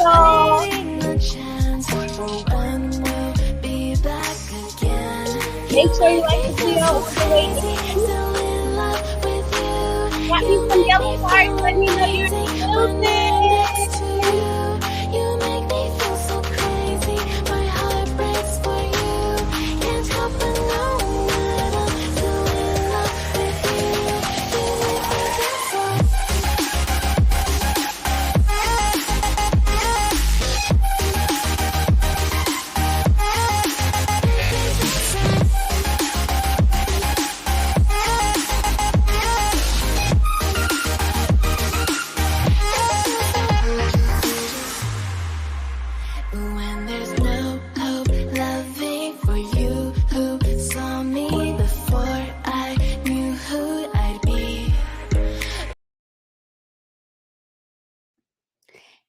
y'all. Make sure you like the video on the way in. Got me some yellow hearts. Let me know you're in the building.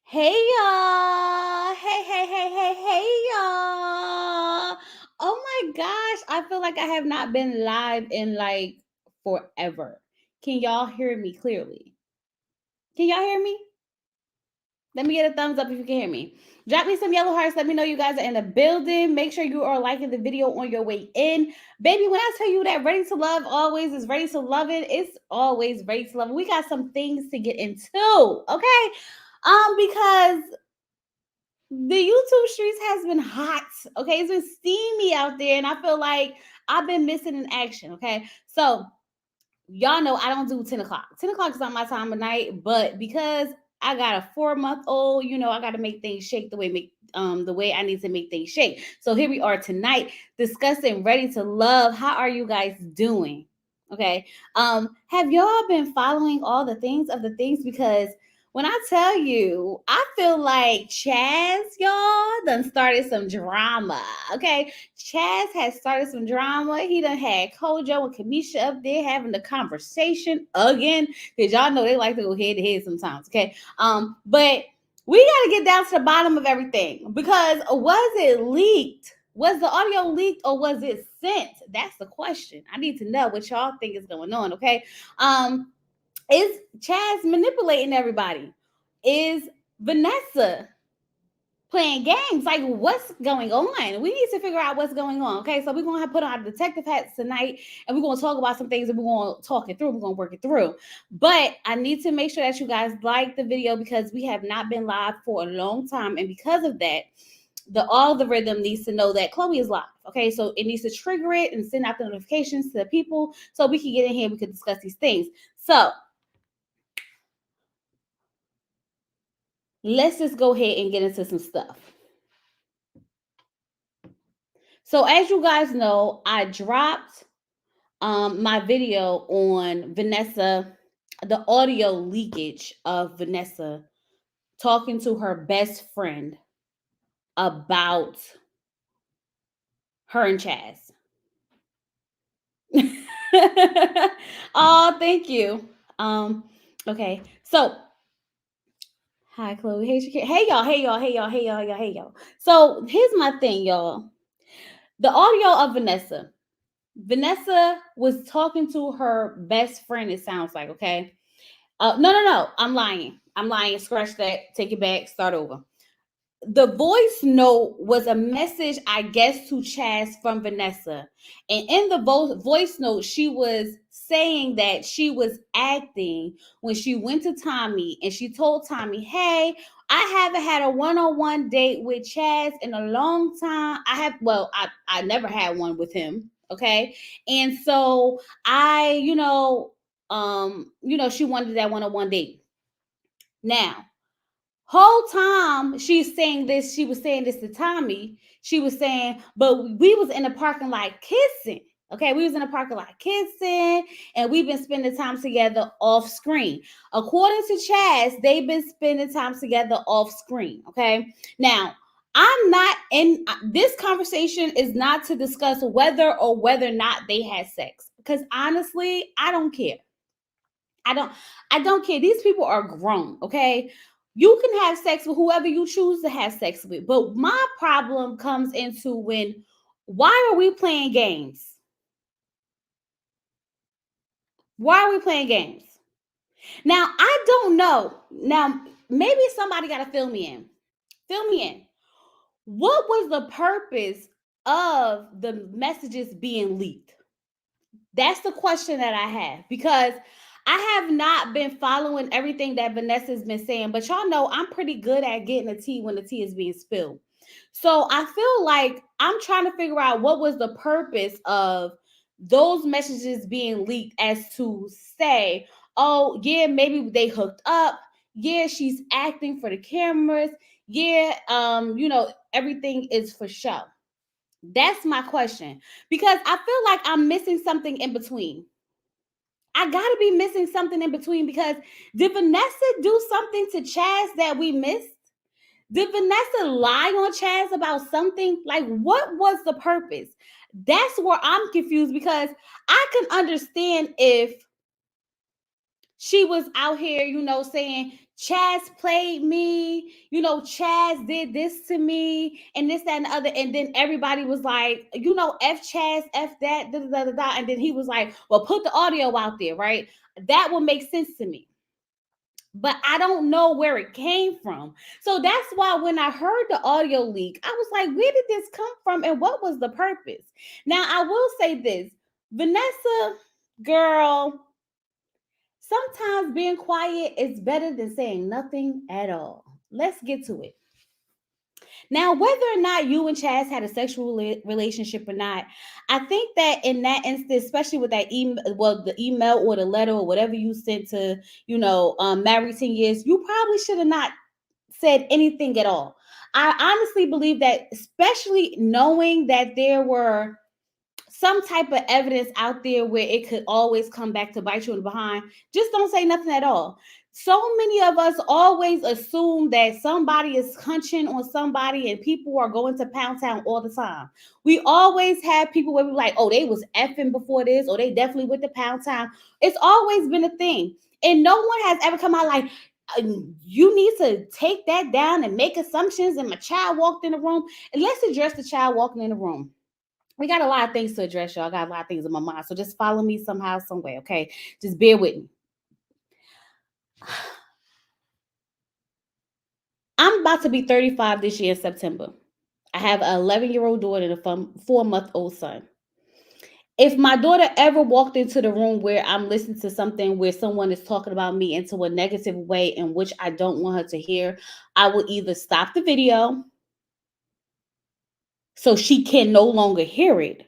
Hey y'all. Hey y'all. Oh my gosh, I feel like I have not been live in like forever. Can y'all hear me clearly? Can y'all hear me? Let me get a thumbs up if you can hear me. Drop me some yellow hearts. Let me know you guys are in the building. Make sure you are liking the video on your way in. Baby, when I tell you that Ready to Love always is ready to love it, it's always ready to love it. We got some things to get into, okay? Because the YouTube streets has been hot, okay? It's been steamy out there, and I feel like I've been missing in action, okay? So y'all know I don't do 10 o'clock. 10 o'clock is not my time of night, but because I got a 4-month-old, you know, I got to make things shake the way I need to make things shake. So here we are tonight discussing Ready to Love. How are you guys doing? Okay. Have y'all been following all the things because when I tell you, I feel like Chaz, y'all, done started some drama. Okay. Chaz has started some drama. He done had Kojo and Kamisha up there having the conversation again. Because y'all know they like to go head to head sometimes. Okay. But we got to get down to the bottom of everything. Because was it leaked? Was the audio leaked or was it sent? That's the question. I need to know what y'all think is going on. Okay. Is Chaz manipulating everybody? Is Vanessa playing games? Like, what's going on? We need to figure out what's going on. Okay, so we're gonna have to put on our detective hats tonight, and we're gonna talk about some things, and we're gonna talk it through. We're gonna work it through. But I need to make sure that you guys like the video because we have not been live for a long time, and because of that, the algorithm needs to know that Chloe is live. Okay, so it needs to trigger it and send out the notifications to the people so we can get in here and we can discuss these things. So let's just go ahead and get into some stuff. So as you guys know, I dropped my video on Vanessa, the audio leakage of Vanessa talking to her best friend about her and Chaz. Oh, thank you. Okay, so hi Chloe. Hey y'all. So here's my thing, y'all. The audio of Vanessa. Vanessa was talking to her best friend, it sounds like, okay? No. I'm lying. Scratch that. Take it back. Start over. The voice note was a message, I guess, to Chaz from Vanessa. And in the voice note, she was saying that she was acting when she went to Tommy and she told Tommy, hey, I haven't had a one-on-one date with Chaz in a long time. I never had one with him. Okay. And so she wanted that one-on-one date. Now, whole time she's saying this, she was saying this to Tommy. She was saying, but we was in the parking lot kissing. Okay, we was in the parking lot kissing, and we've been spending time together off screen. According to Chaz, they've been spending time together off screen. Okay, now I'm not in this conversation is not to discuss whether or not they had sex, because honestly, I don't care. I don't care. These people are grown. Okay, you can have sex with whoever you choose to have sex with. But my problem comes into why are we playing games? Why are we playing games? Now, I don't know. Now, maybe somebody got to fill me in. Fill me in. What was the purpose of the messages being leaked? That's the question that I have, because I have not been following everything that Vanessa's been saying, but y'all know I'm pretty good at getting the tea when the tea is being spilled. So I feel like I'm trying to figure out what was the purpose of those messages being leaked, as to say, oh, yeah, maybe they hooked up. Yeah, she's acting for the cameras. Yeah, everything is for show. That's my question, because I feel like I'm missing something in between. I gotta be missing something in between, because did Vanessa do something to Chaz that we missed? Did Vanessa lie on Chaz about something? Like, what was the purpose? That's where I'm confused, because I can understand if she was out here, saying Chaz played me, Chaz did this to me, and this, that, and the other. And then everybody was like, F Chaz, F that, da, da, da, da. And then he was like, well, put the audio out there, right? That would make sense to me. But I don't know where it came from. So that's why when I heard the audio leak, I was like, where did this come from? And what was the purpose? Now, I will say this, Vanessa, girl, sometimes being quiet is better than saying nothing at all. Let's get to it. Now, whether or not you and Chaz had a sexual relationship or not, I think that in that instance, especially with that email, well, the email or the letter or whatever you sent to, married 10 years, you probably should have not said anything at all. I honestly believe that, especially knowing that there were some type of evidence out there where it could always come back to bite you in the behind, just don't say nothing at all. So many of us always assume that somebody is hunching on somebody, and people are going to Pound Town all the time. We always have people where we're like, oh, they was effing before this, or they definitely went to Pound Town. It's always been a thing. And no one has ever come out like, you need to take that down and make assumptions. And my child walked in the room. And let's address the child walking in the room. We got a lot of things to address, y'all. I got a lot of things in my mind. So just follow me somehow, some way, okay? Just bear with me. I'm about to be 35 this year in September. I have an 11-year-old daughter and a 4-month-old son. If my daughter ever walked into the room where I'm listening to something where someone is talking about me into a negative way in which I don't want her to hear, I will either stop the video so she can no longer hear it,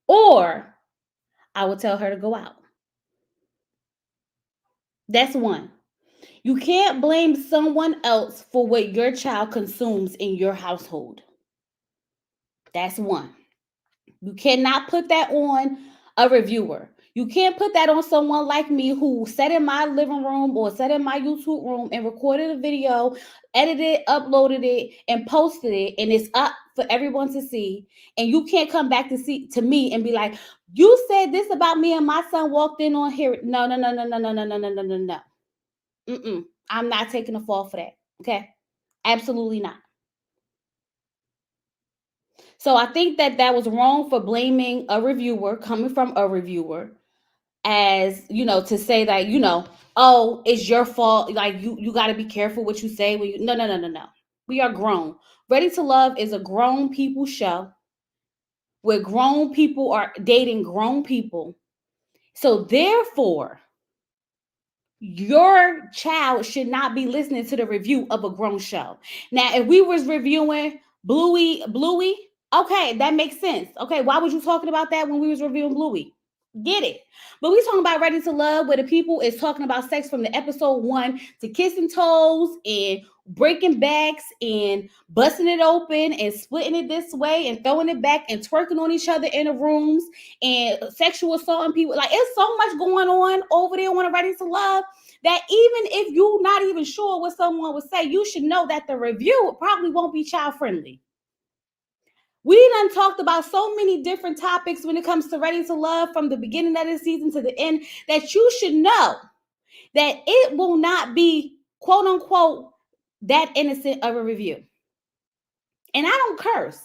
or I will tell her to go out. That's one. You can't blame someone else for what your child consumes in your household. That's one. You cannot put that on a reviewer. You can't put that on someone like me who sat in my living room or sat in my YouTube room and recorded a video, edited, uploaded it, and posted it, and it's up for everyone to see. And you can't come back to me and be like, you said this about me and my son walked in on here. No, no, no, no, no, no, no, no, no, no, no, no. I'm not taking a fall for that. Okay. Absolutely not. So I think that was wrong for blaming a reviewer, coming from a reviewer, as to say that, oh, it's your fault. Like you got to be careful what you say when you, no, no, no, no, no. We are grown. Ready to Love is a grown people show where grown people are dating grown people. So therefore, your child should not be listening to the review of a grown show. Now, if we was reviewing Bluey, okay, that makes sense. Okay, why was you talking about that when we was reviewing Bluey? Get it. But we talking about Ready to Love, where the people is talking about sex from the episode 1 to kissing toes and breaking backs and busting it open and splitting it this way and throwing it back and twerking on each other in the rooms and sexual assaulting people. Like, it's so much going on over there on Ready to Love that even if you're not even sure what someone would say, you should know that the review probably won't be child friendly. We done talked about so many different topics when it comes to Ready to Love from the beginning of the season to the end that you should know that it will not be, quote unquote, that innocent of a review. And I don't curse.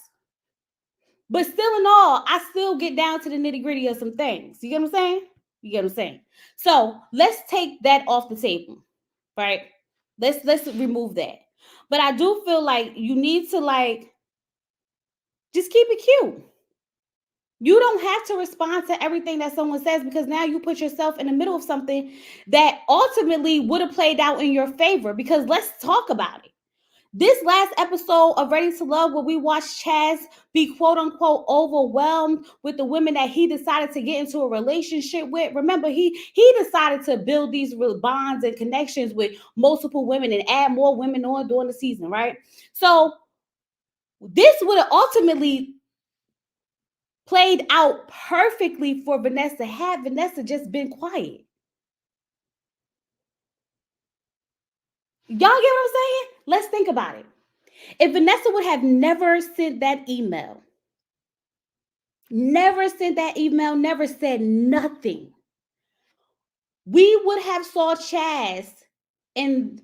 But still in all, I still get down to the nitty gritty of some things. You get what I'm saying? You get what I'm saying? So let's take that off the table, right? Let's remove that. But I do feel like you need to like just keep it cute. You don't have to respond to everything that someone says because now you put yourself in the middle of something that ultimately would have played out in your favor. Because let's talk about it. This last episode of Ready to Love, where we watched Chaz be quote unquote overwhelmed with the women that he decided to get into a relationship with. Remember, he decided to build these real bonds and connections with multiple women and add more women on during the season, right? So this would have ultimately played out perfectly for Vanessa had Vanessa just been quiet. Y'all get what I'm saying? Let's think about it. If Vanessa would have never sent that email, never said nothing, we would have saw Chaz in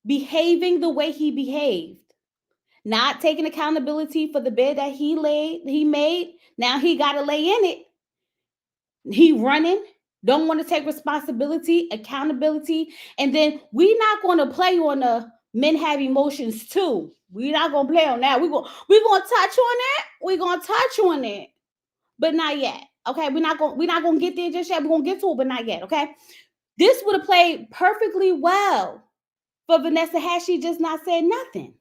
behaving the way he behaved, not taking accountability for the bed that he made. Now he got to lay in it. He running, don't want to take responsibility, accountability, and then we not going to play on the men have emotions too. We're not gonna play on that. We gonna touch on that. We're gonna touch on it, but not yet. Okay, we're not gonna get there just yet. We're gonna get to it, but not yet. Okay, this would have played perfectly well for Vanessa had she just not said nothing.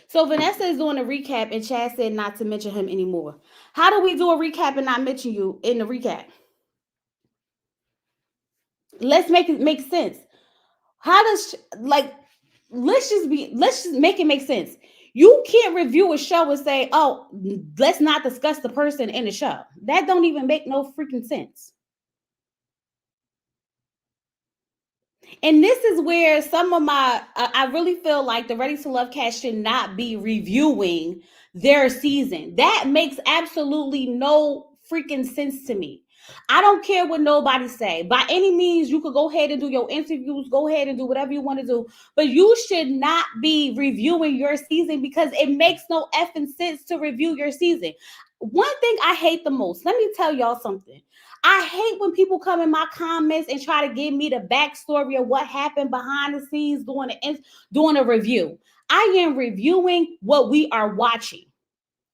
So Vanessa is doing a recap, and Chad said not to mention him anymore. How do we do a recap and not mention you in the recap? Let's make it make sense. How does like let's just make it make sense. You can't review a show and say, "Oh, let's not discuss the person in the show." That don't even make no freaking sense. And this is where some of I really feel like the Ready to Love cast should not be reviewing their season. That makes absolutely no freaking sense to me. I don't care what nobody say. By any means, you could go ahead and do your interviews, go ahead and do whatever you want to do, but you should not be reviewing your season because it makes no effing sense to review your season. One thing I hate the most, let me tell y'all something. I hate when people come in my comments and try to give me the backstory of what happened behind the scenes doing a review. I am reviewing what we are watching.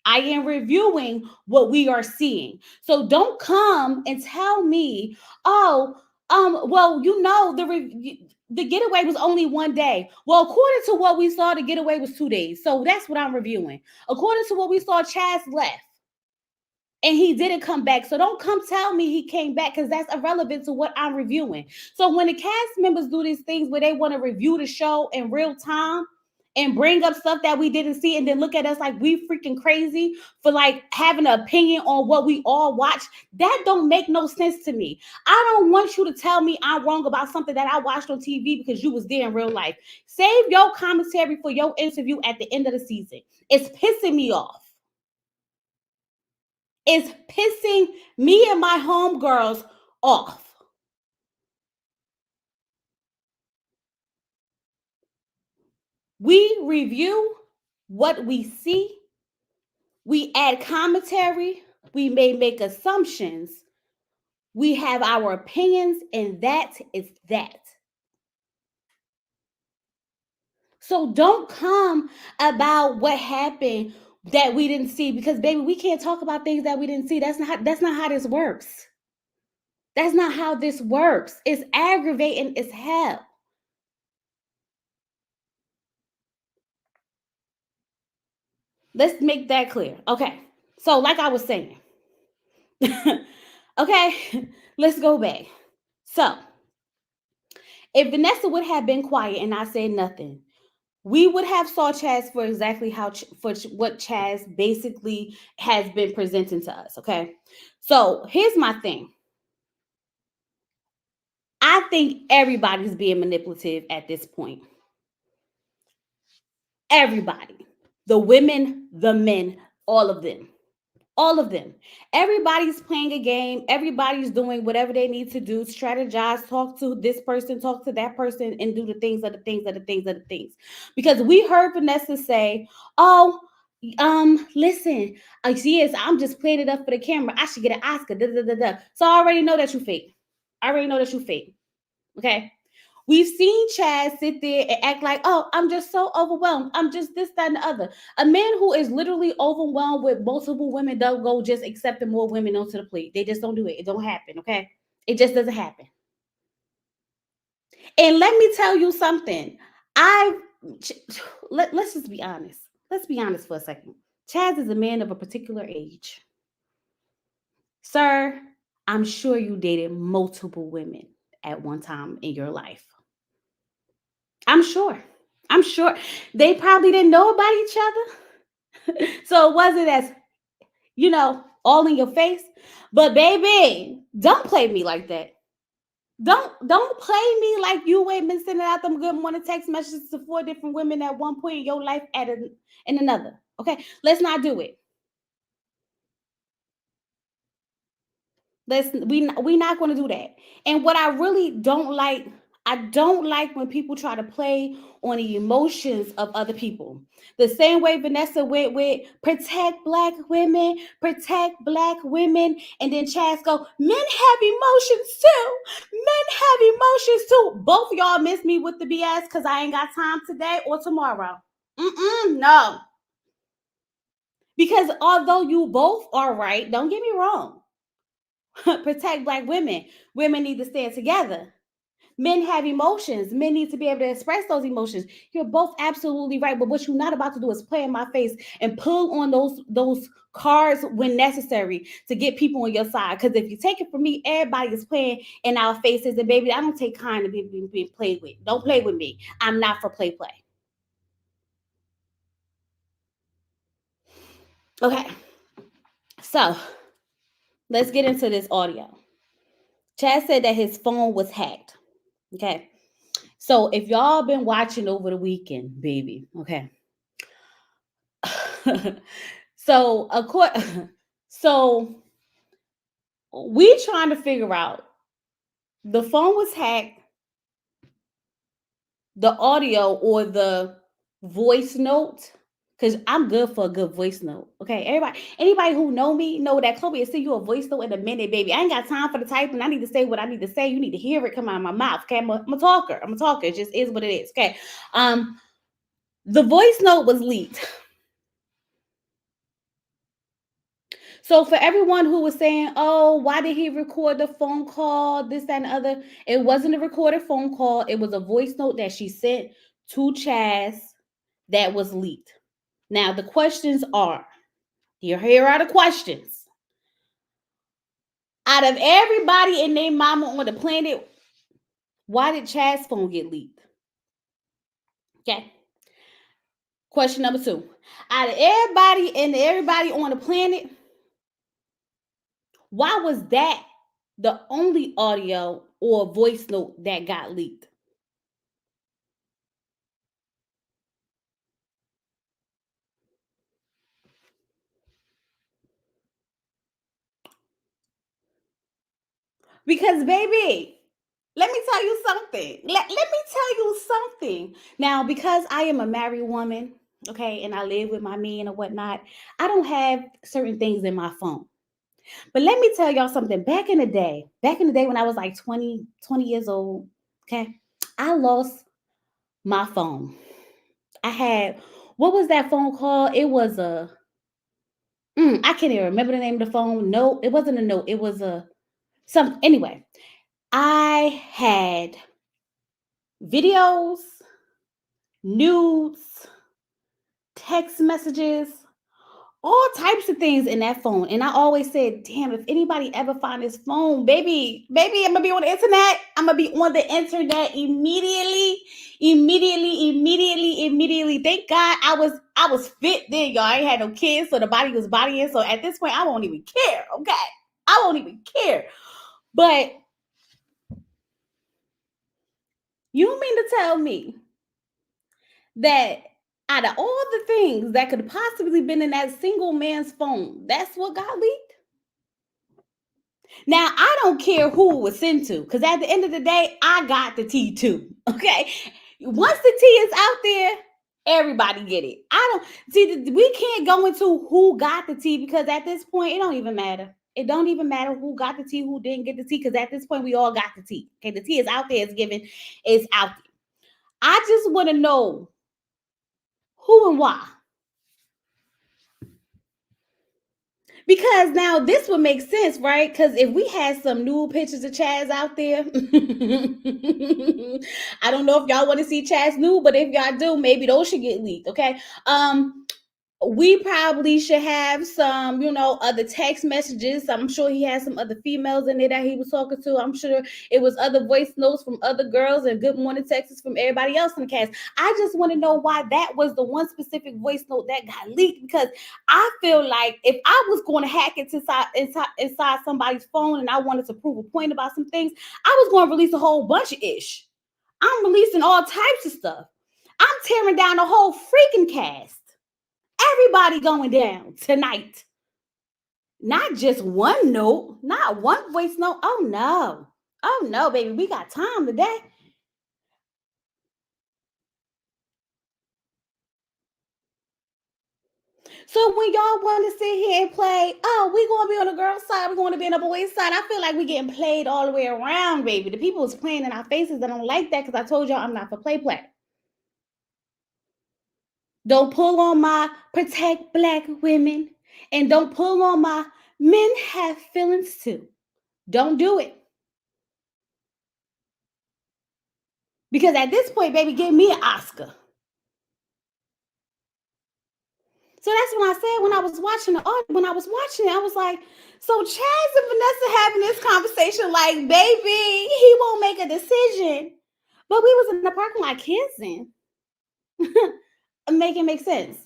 I am reviewing what we are seeing. So don't come and tell me, oh, well, the getaway was only one day. Well, according to what we saw, the getaway was 2 days. So that's what I'm reviewing. According to what we saw, Chaz left and he didn't come back. So don't come tell me he came back because that's irrelevant to what I'm reviewing. So when the cast members do these things where they want to review the show in real time and bring up stuff that we didn't see and then look at us like we freaking crazy for like having an opinion on what we all watch, that don't make no sense to me. I don't want you to tell me I'm wrong about something that I watched on TV because you was there in real life. Save your commentary for your interview at the end of the season. It's pissing me off. Is pissing me and my homegirls off. We review what we see, we add commentary, we may make assumptions, we have our opinions, and that is that. So don't come about what happened that we didn't see because baby, we can't talk about things that we didn't see. That's not how this works. That's not how this works. It's aggravating as hell. Let's make that clear. Okay. So, like I was saying, okay, let's go back. So, if Vanessa would have been quiet and I said nothing, we would have saw Chaz for exactly for what Chaz basically has been presenting to us. Okay. So, here's my thing. I think everybody's being manipulative at this point. Everybody. The women, the men, all of them. All of them. Everybody's playing a game. Everybody's doing whatever they need to do, strategize, talk to this person, talk to that person, and do the things of the things of the things of the things. Because we heard Vanessa say, oh, listen, yes, I'm just playing it up for the camera. I should get an Oscar. Da, da, da, da. So I already know that you fake. I already know that you fake. Okay. We've seen Chaz sit there and act like, oh, I'm just so overwhelmed. I'm just this, that, and the other. A man who is literally overwhelmed with multiple women don't go just accepting more women onto the plate. They just don't do it. It don't happen, okay? It just doesn't happen. And let me tell you something. I let's just be honest. Let's be honest for a second. Chaz is a man of a particular age. Sir, I'm sure you dated multiple women at one time in your life. I'm sure. I'm sure they probably didn't know about each other. So it wasn't as, all in your face. But baby, don't play me like that. Don't play me like you ain't been sending out them good morning text messages to 4 different women at one point in your life in another. Okay, let's not do it. We not going to do that. And what I really don't like, I don't like when people try to play on the emotions of other people. The same way Vanessa went with protect protect black women, and then Chaz go, men have emotions too. Men have emotions too. Both of y'all miss me with the BS because I ain't got time today or tomorrow. No. Because although you both are right, don't get me wrong. Protect black women. Women need to stand together. Men have emotions. Men need to be able to express those emotions. You're both absolutely right. But what you're not about to do is play in my face and pull on those cards when necessary to get people on your side. Because if you take it from me, everybody is playing in our faces. And baby, I don't take kind to being played with. Don't play with me. I'm not for play. Okay. So let's get into this audio. Chad said that his phone was hacked. Okay. So if y'all been watching over the weekend, baby, okay. so so we trying to figure out the phone was hacked, the audio or the voice note. Cause I'm good for a good voice note. Okay, anybody who know me know that Chloe will send you a voice note in a minute, baby. I ain't got time for the typing. I need to say what I need to say. You need to hear it come out of my mouth. Okay, I'm a talker. I'm a talker. It just is what it is. Okay. The voice note was leaked. So for everyone who was saying, oh, why did he record the phone call, this, that, and the other, it wasn't a recorded phone call. It was a voice note that she sent to Chaz that was leaked. Now, the questions are, here are the questions. Out of everybody and their mama on the planet, why did Chaz's phone get leaked? Okay. Question number 2. Out of everybody on the planet, why was that the only audio or voice note that got leaked? Because, baby, let me tell you something. Let me tell you something. Now, because I am a married woman, okay, and I live with my man and whatnot, I don't have certain things in my phone. But let me tell y'all something. Back in the day when I was like 20 years old, okay, I lost my phone. I had, what was that phone call? It was I can't even remember the name of the phone. No, it wasn't a note. It was anyway, I had videos, nudes, text messages, all types of things in that phone. And I always said, damn, if anybody ever find this phone, baby, I'm gonna be on the internet. I'm gonna be on the internet immediately. Thank God I was fit then, y'all. I ain't had no kids, so the body was bodying. So at this point, I won't even care. Okay. I won't even care. But you mean to tell me that out of all the things that could possibly been in that single man's phone, that's what got leaked? Now, I don't care who it was sent to, because at the end of the day, I got the tea too. Okay. Once the tea is out there, everybody get it. I don't see, we can't go into who got the tea because at this point, it don't even matter. It don't even matter who got the tea, who didn't get the tea, because at this point we all got the tea. Okay, the tea is out there, it's given, it's out there. I just want to know who and why. Because now this would make sense, right? Because if we had some nude pictures of Chaz out there, I don't know if y'all want to see Chaz nude, but if y'all do, maybe those should get leaked. Okay. We probably should have some, other text messages. I'm sure he has some other females in there that he was talking to. I'm sure it was other voice notes from other girls and good morning texts from everybody else in the cast. I just want to know why that was the one specific voice note that got leaked, because I feel like if I was going to hack inside somebody's phone and I wanted to prove a point about some things, I was going to release a whole bunch of ish. I'm releasing all types of stuff. I'm tearing down the whole freaking cast. Everybody going down tonight. Not just one note, not one voice note. Oh no. Oh no, baby. We got time today. So when y'all want to sit here and play, oh, we going to be on the girl's side, we're going to be on the boy's side, I feel like we're getting played all the way around, baby. The people is playing in our faces. I don't like that, because I told y'all I'm not for play. Don't pull on my protect black women, and don't pull on my men have feelings too. Don't do it. Because at this point, baby, give me an Oscar. So that's when I said, when I was watching it, I was like, so Chaz and Vanessa having this conversation, like, baby, he won't make a decision. But we was in the parking lot kissing. Make it make sense.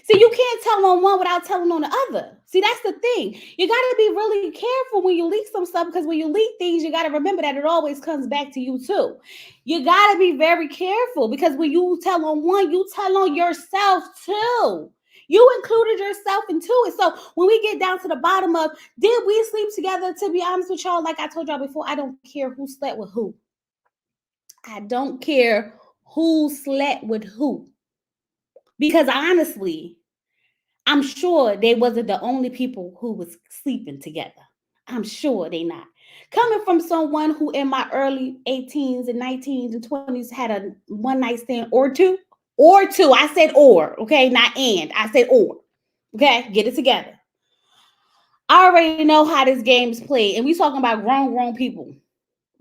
See, you can't tell on one without telling on the other. See, that's the thing. You got to be really careful when you leak some stuff, because when you leak things, you got to remember that it always comes back to you too. You got to be very careful, because when you tell on one, you tell on yourself too. You included yourself into it. So when we get down to the bottom of, did we sleep together? To be honest with y'all, like I told y'all before, I don't care who slept with who. I don't care who slept with who. Because honestly, I'm sure they wasn't the only people who was sleeping together. I'm sure they not. Coming from someone who in my early 18s and 19s and 20s had a one night stand or two. Or two. I said or, okay? Not and. I said or. Okay? Get it together. I already know how this game's played. And we talking about grown people.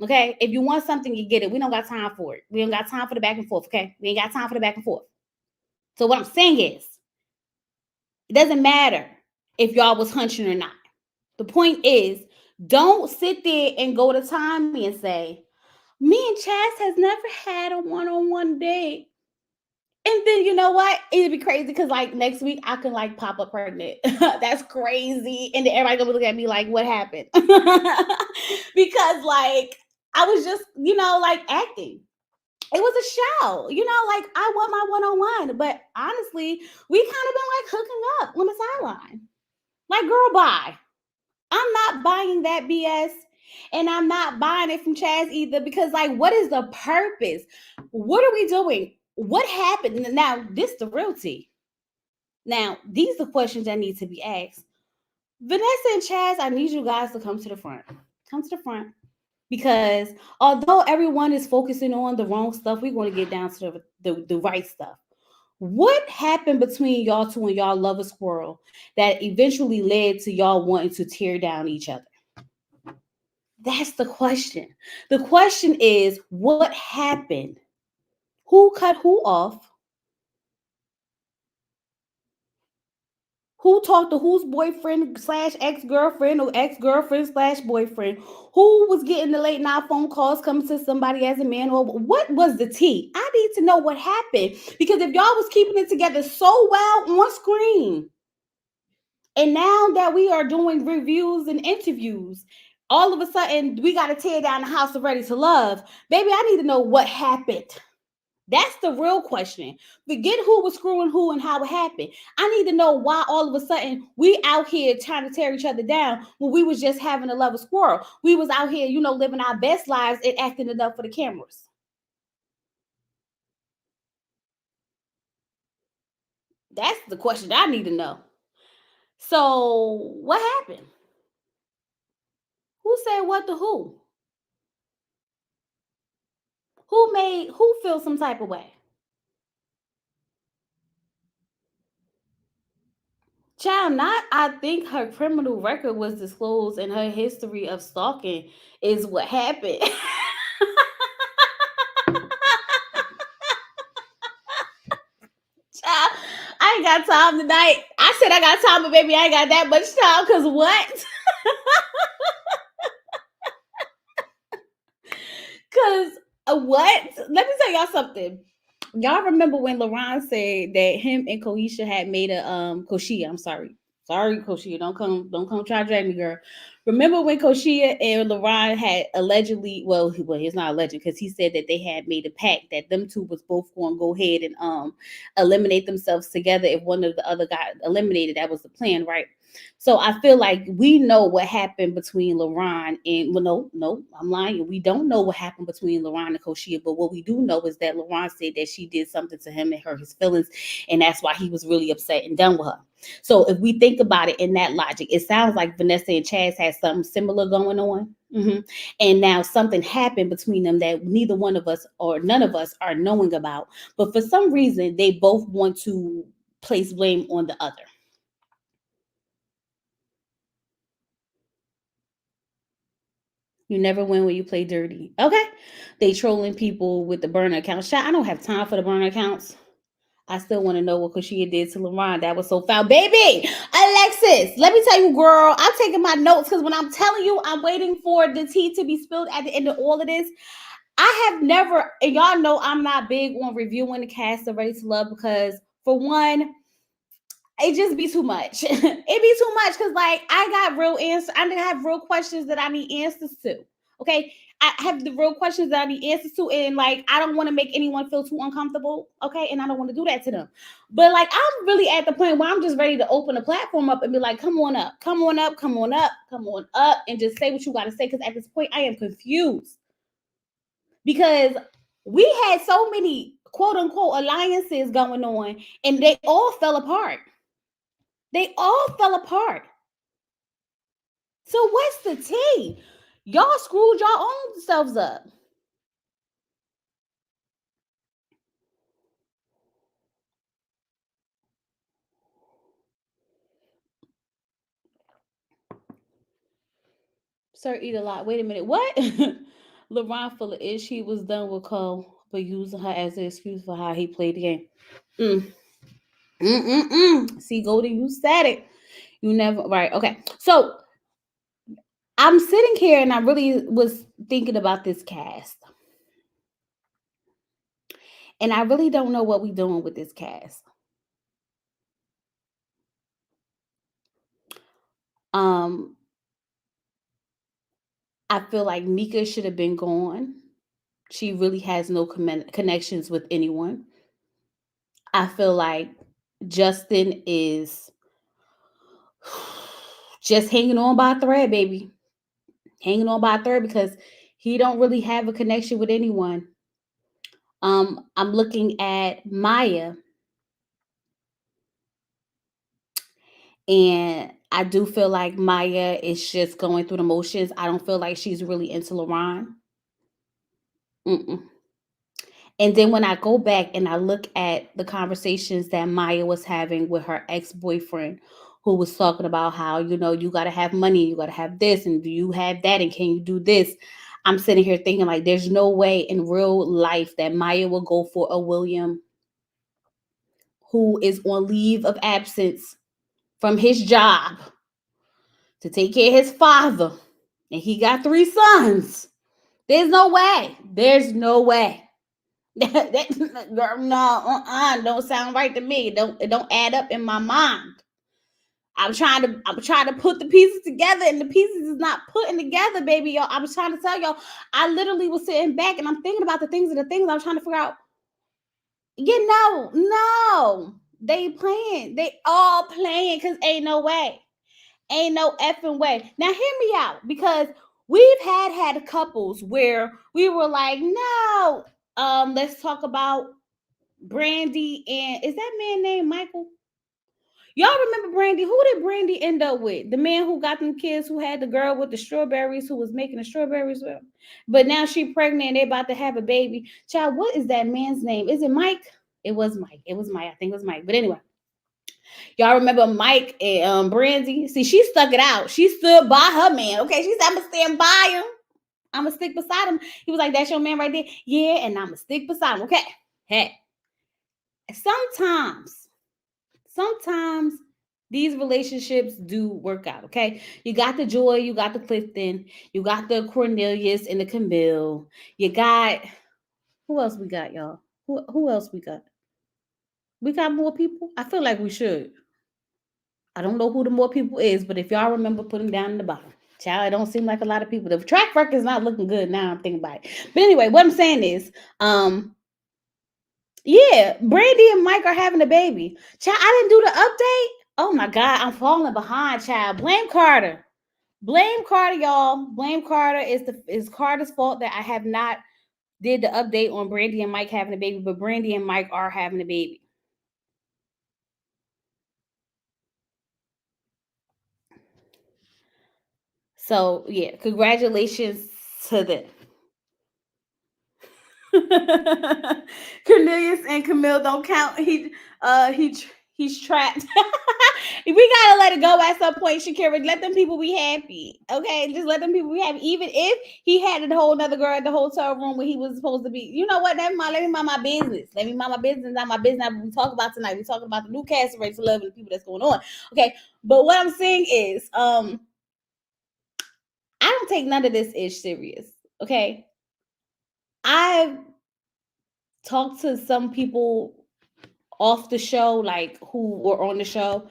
Okay? If you want something, you get it. We don't got time for it. We don't got time for the back and forth, okay? We ain't got time for the back and forth. So what I'm saying is, it doesn't matter if y'all was hunching or not. The point is, don't sit there and go to Tommy and say, me and Chaz has never had a one-on-one date. And then you know what? It'd be crazy because like next week I can like pop up pregnant. That's crazy. And then everybody gonna look at me like, what happened? Because like I was just, like acting. It was a show, like I want my one-on-one. But honestly, we kind of been like hooking up on the sideline. Like, girl, bye. I'm not buying that BS, and I'm not buying it from Chaz either, because like, what is the purpose? What are we doing? What happened? Now, this the real tea. Now, these are questions that need to be asked. Vanessa and Chaz, I need you guys to come to the front. Come to the front. Because although everyone is focusing on the wrong stuff, we're going to get down to the right stuff. What happened between y'all two and y'all love a squirrel that eventually led to y'all wanting to tear down each other? That's the question. The question is, what happened? Who cut who off? Who talked to whose boyfriend slash ex-girlfriend or ex-girlfriend slash boyfriend? Who was getting the late night phone calls coming to somebody as a man? Or what was the tea? I need to know what happened, because if y'all was keeping it together so well on screen, and now that we are doing reviews and interviews, all of a sudden we got to tear down the house of Ready to Love. Baby, I need to know what happened. That's the real question. Forget who was screwing who and how it happened. I need to know why all of a sudden we out here trying to tear each other down when we was just having a love of squirrel. We was out here, living our best lives and acting it up for the cameras. That's the question I need to know. So what happened? Who said what to who? Who feels some type of way? Child, not I think her criminal record was disclosed and her history of stalking is what happened. Child, I ain't got time tonight. I said I got time, but baby, I ain't got that much time. Cause what? Cause what? Let me tell y'all something. Y'all remember when LaRon said that him and Koisha had made a Koshia, I'm sorry. Sorry, Koshia. Don't come try to drag me, girl. Remember when Koshia and LaRon had allegedly, well, he's not alleged because he said that they had made a pact that them two was both going to go ahead and eliminate themselves together if one of the other got eliminated. That was the plan, right? So I feel like we know what happened between LaRon and no, I'm lying. We don't know what happened between LaRon and Koshia, but what we do know is that LaRon said that she did something to him and hurt his feelings, and that's why he was really upset and done with her. So if we think about it in that logic, it sounds like Vanessa and Chaz had something similar going on. And now something happened between them that neither one of us or none of us are knowing about. But for some reason, they both want to place blame on the other. You never win when you play dirty. Okay. They trolling people with the burner accounts. I don't have time for the burner accounts. I still want to know what Kashia did to LaRon. That was so foul. Baby, Alexis, let me tell you, girl, I'm taking my notes because when I'm telling you, I'm waiting for the tea to be spilled at the end of all of this. I have never, and y'all know I'm not big on reviewing the cast of Ready to Love because, for one, it just be too much. It be too much because like I got real answers. I have real questions that I need answers to. Okay. I have the real questions that I need answers to, and like I don't want to make anyone feel too uncomfortable. Okay. And I don't want to do that to them. But like I'm really at the point where I'm just ready to open the platform up and be like, come on up, come on up, come on up, come on up, and just say what you gotta say. Because at this point, I am confused. Because we had so many quote unquote alliances going on and they all fell apart. They all fell apart. So what's the tea? Y'all screwed your own selves up. Sir, eat a lot. Wait a minute. What? LeBron full of ish. He was done with Cole, but using her as an excuse for how he played the game. Mm. Mm-mm-mm. See, Goldie, you said it. You never right. Okay. So I'm sitting here and I really was thinking about this cast. And I really don't know what we're doing with this cast. Um, I feel like Mika should have been gone. She really has no connections with anyone. I feel like Justin is just hanging on by a thread, baby. Hanging on by a thread because he don't really have a connection with anyone. I'm looking at Maya, and I do feel like Maya is just going through the motions. I don't feel like she's really into LaRon. Mm-mm. And then when I go back and I look at the conversations that Maya was having with her ex-boyfriend, who was talking about how, you got to have money, you got to have this, and do you have that, and can you do this? I'm sitting here thinking, like, there's no way in real life that Maya will go for a William who is on leave of absence from his job to take care of his father, and he got 3 sons. There's no way. There's no way. Girl, no, don't sound right to me. It don't add up in my mind. I'm trying to put the pieces together, and the pieces is not putting together, baby. Y'all, I was trying to tell y'all. I literally was sitting back and I'm thinking about the things I'm trying to figure out. No, they playing. They all playing because ain't no way. Ain't no effing way. Now hear me out because we've had couples where we were like, no, let's talk about Brandy and is that man named Michael? Y'all remember Brandy? Who did Brandy end up with? The man who got them kids, who had the girl with the strawberries, who was making the strawberries with. But now she pregnant and they about to have a baby. Child, what is that man's name? Is it Mike? It was Mike. It was Mike. I think it was Mike. But anyway, y'all remember Mike and Brandy? See, she stuck it out. She stood by her man. Okay, she said, "I'm gonna stand by him. I'm gonna stick beside him." He was like, "That's your man right there." Yeah, and I'm gonna stick beside him. Okay. Hey, sometimes sometimes these relationships do work out. Okay, you got the Joy, you got the Clifton, you got the Cornelius and the Camille. You got, who else we got, y'all? Who else we got? We got more people. I feel like we should. I don't know who the more people is, but if y'all remember, put them down in the bottom. Child, it don't seem like a lot of people. The track record is not looking good now. I'm thinking about it. But anyway, what I'm saying is, yeah, Brandy and Mike are having a baby. Child, I didn't do the update. Oh my God, I'm falling behind, child. Blame Carter. Blame Carter, y'all. Blame Carter. Is Carter's fault that I have not did the update on Brandy and Mike having a baby, but Brandy and Mike are having a baby. So yeah, congratulations to them. Cornelius and Camille don't count. He's trapped. We gotta let it go at some point, Shakira. Let them people be happy. Okay, just let them people be happy. Even if he had a whole another girl at the hotel room where he was supposed to be. You know what? Let me mind my business. Let me mind my business. Not my business. We talk about tonight. We talking about the new cast of Race of Love and the people that's going on. Okay, but what I'm saying is, I don't take none of this ish serious. Okay, I've talked to some people off the show, like who were on the show,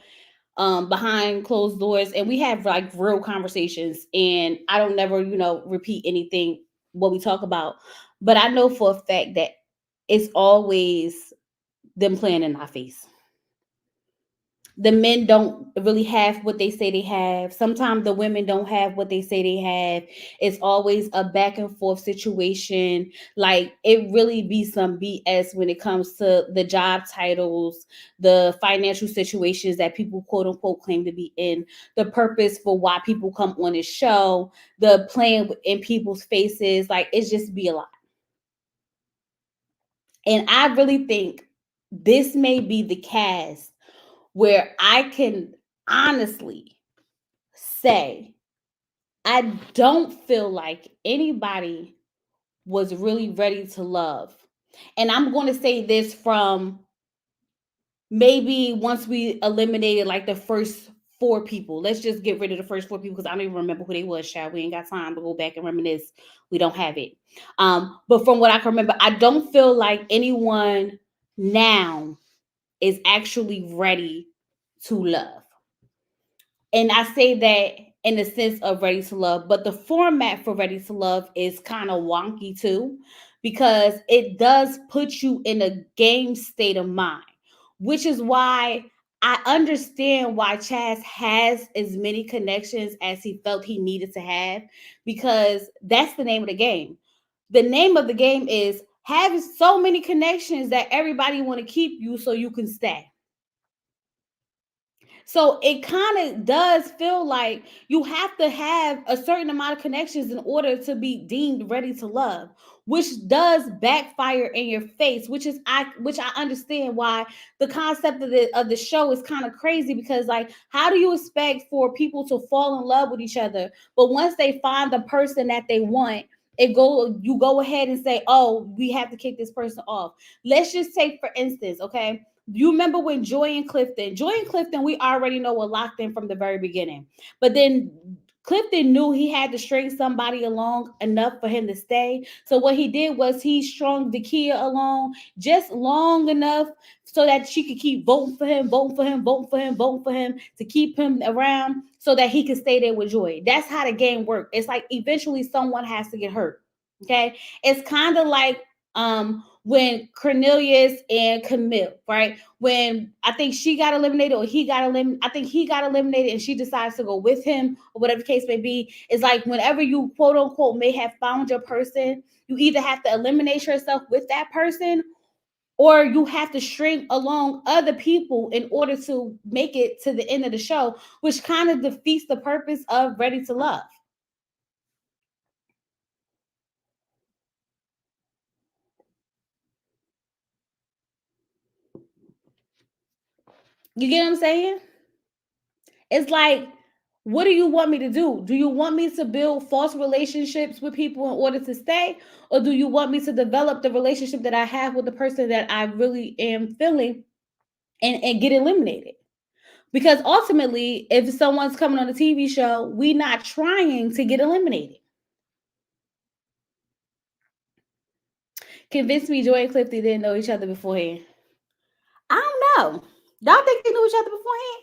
behind closed doors, and we have like real conversations, and I don't never, repeat anything what we talk about. But I know for a fact that it's always them playing in our face. The men don't really have what they say they have. Sometimes the women don't have what they say they have. It's always a back and forth situation. Like it really be some BS when it comes to the job titles, the financial situations that people quote unquote claim to be in, the purpose for why people come on this show, the playing in people's faces. Like it's just be a lot. And I really think this may be the cast where I can honestly say I don't feel like anybody was really ready to love. And I'm going to say this from maybe once we eliminated like the first four people. Let's just get rid of the first four people because I don't even remember who they was, child. We ain't got time to go back and reminisce. We don't have it. But from what I can remember, I don't feel like anyone now is actually ready to love. And I say that in the sense of Ready to Love, but the format for Ready to Love is kind of wonky too, because it does put you in a game state of mind, which is why I understand why Chaz has as many connections as he felt he needed to have, because that's the name of the game. The name of the game is have so many connections that everybody want to keep you so you can stay. So it kind of does feel like you have to have a certain amount of connections in order to be deemed ready to love, which does backfire in your face, which I understand why the concept of the show is kind of crazy, because like how do you expect for people to fall in love with each other, but once they find the person that they want, you go ahead and say, "Oh, we have to kick this person off." Let's just take for instance, okay? You remember when Joy and Clifton, we already know were locked in from the very beginning. But then Clifton knew he had to string somebody along enough for him to stay. So what he did was he strung Dakia along just long enough so that she could keep voting for him, voting for him, voting for him, voting for him, to keep him around so that he could stay there with Joy. That's how the game works. It's like eventually someone has to get hurt. Okay. It's kind of like when Cornelius and Camille, right? When I think she got eliminated or he got eliminated, I think he got eliminated and she decides to go with him or whatever the case may be. It's like whenever you quote unquote may have found your person, you either have to eliminate yourself with that person or you have to string along other people in order to make it to the end of the show, which kind of defeats the purpose of Ready to Love. You get what I'm saying? It's like, what do you want me to do? Do you want me to build false relationships with people in order to stay? Or do you want me to develop the relationship that I have with the person that I really am feeling and get eliminated? Because ultimately, if someone's coming on a TV show, we not trying to get eliminated. Convince me Joy and Clifty didn't know each other beforehand. I don't know. Y'all think they knew each other beforehand?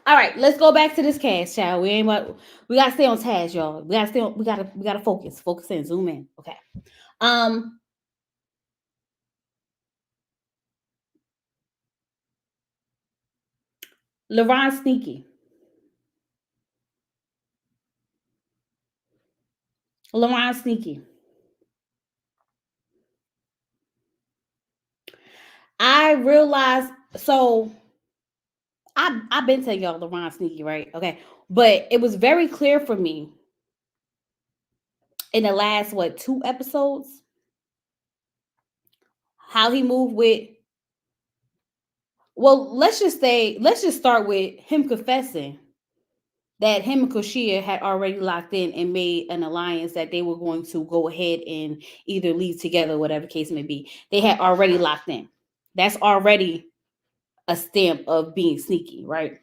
All right, let's go back to this cast, child. We gotta stay on task, y'all. We gotta focus. Focus in, zoom in. Okay. Um LaRon Sneaky. LaRon Sneaky. I realized so I've been telling y'all LaRon Sneaky, right? Okay. But it was very clear for me in the last two episodes how he moved with, well, let's just start with him confessing that him and Koshia had already locked in and made an alliance that they were going to go ahead and either leave together, whatever case may be. They had already locked in. That's already a stamp of being sneaky, right?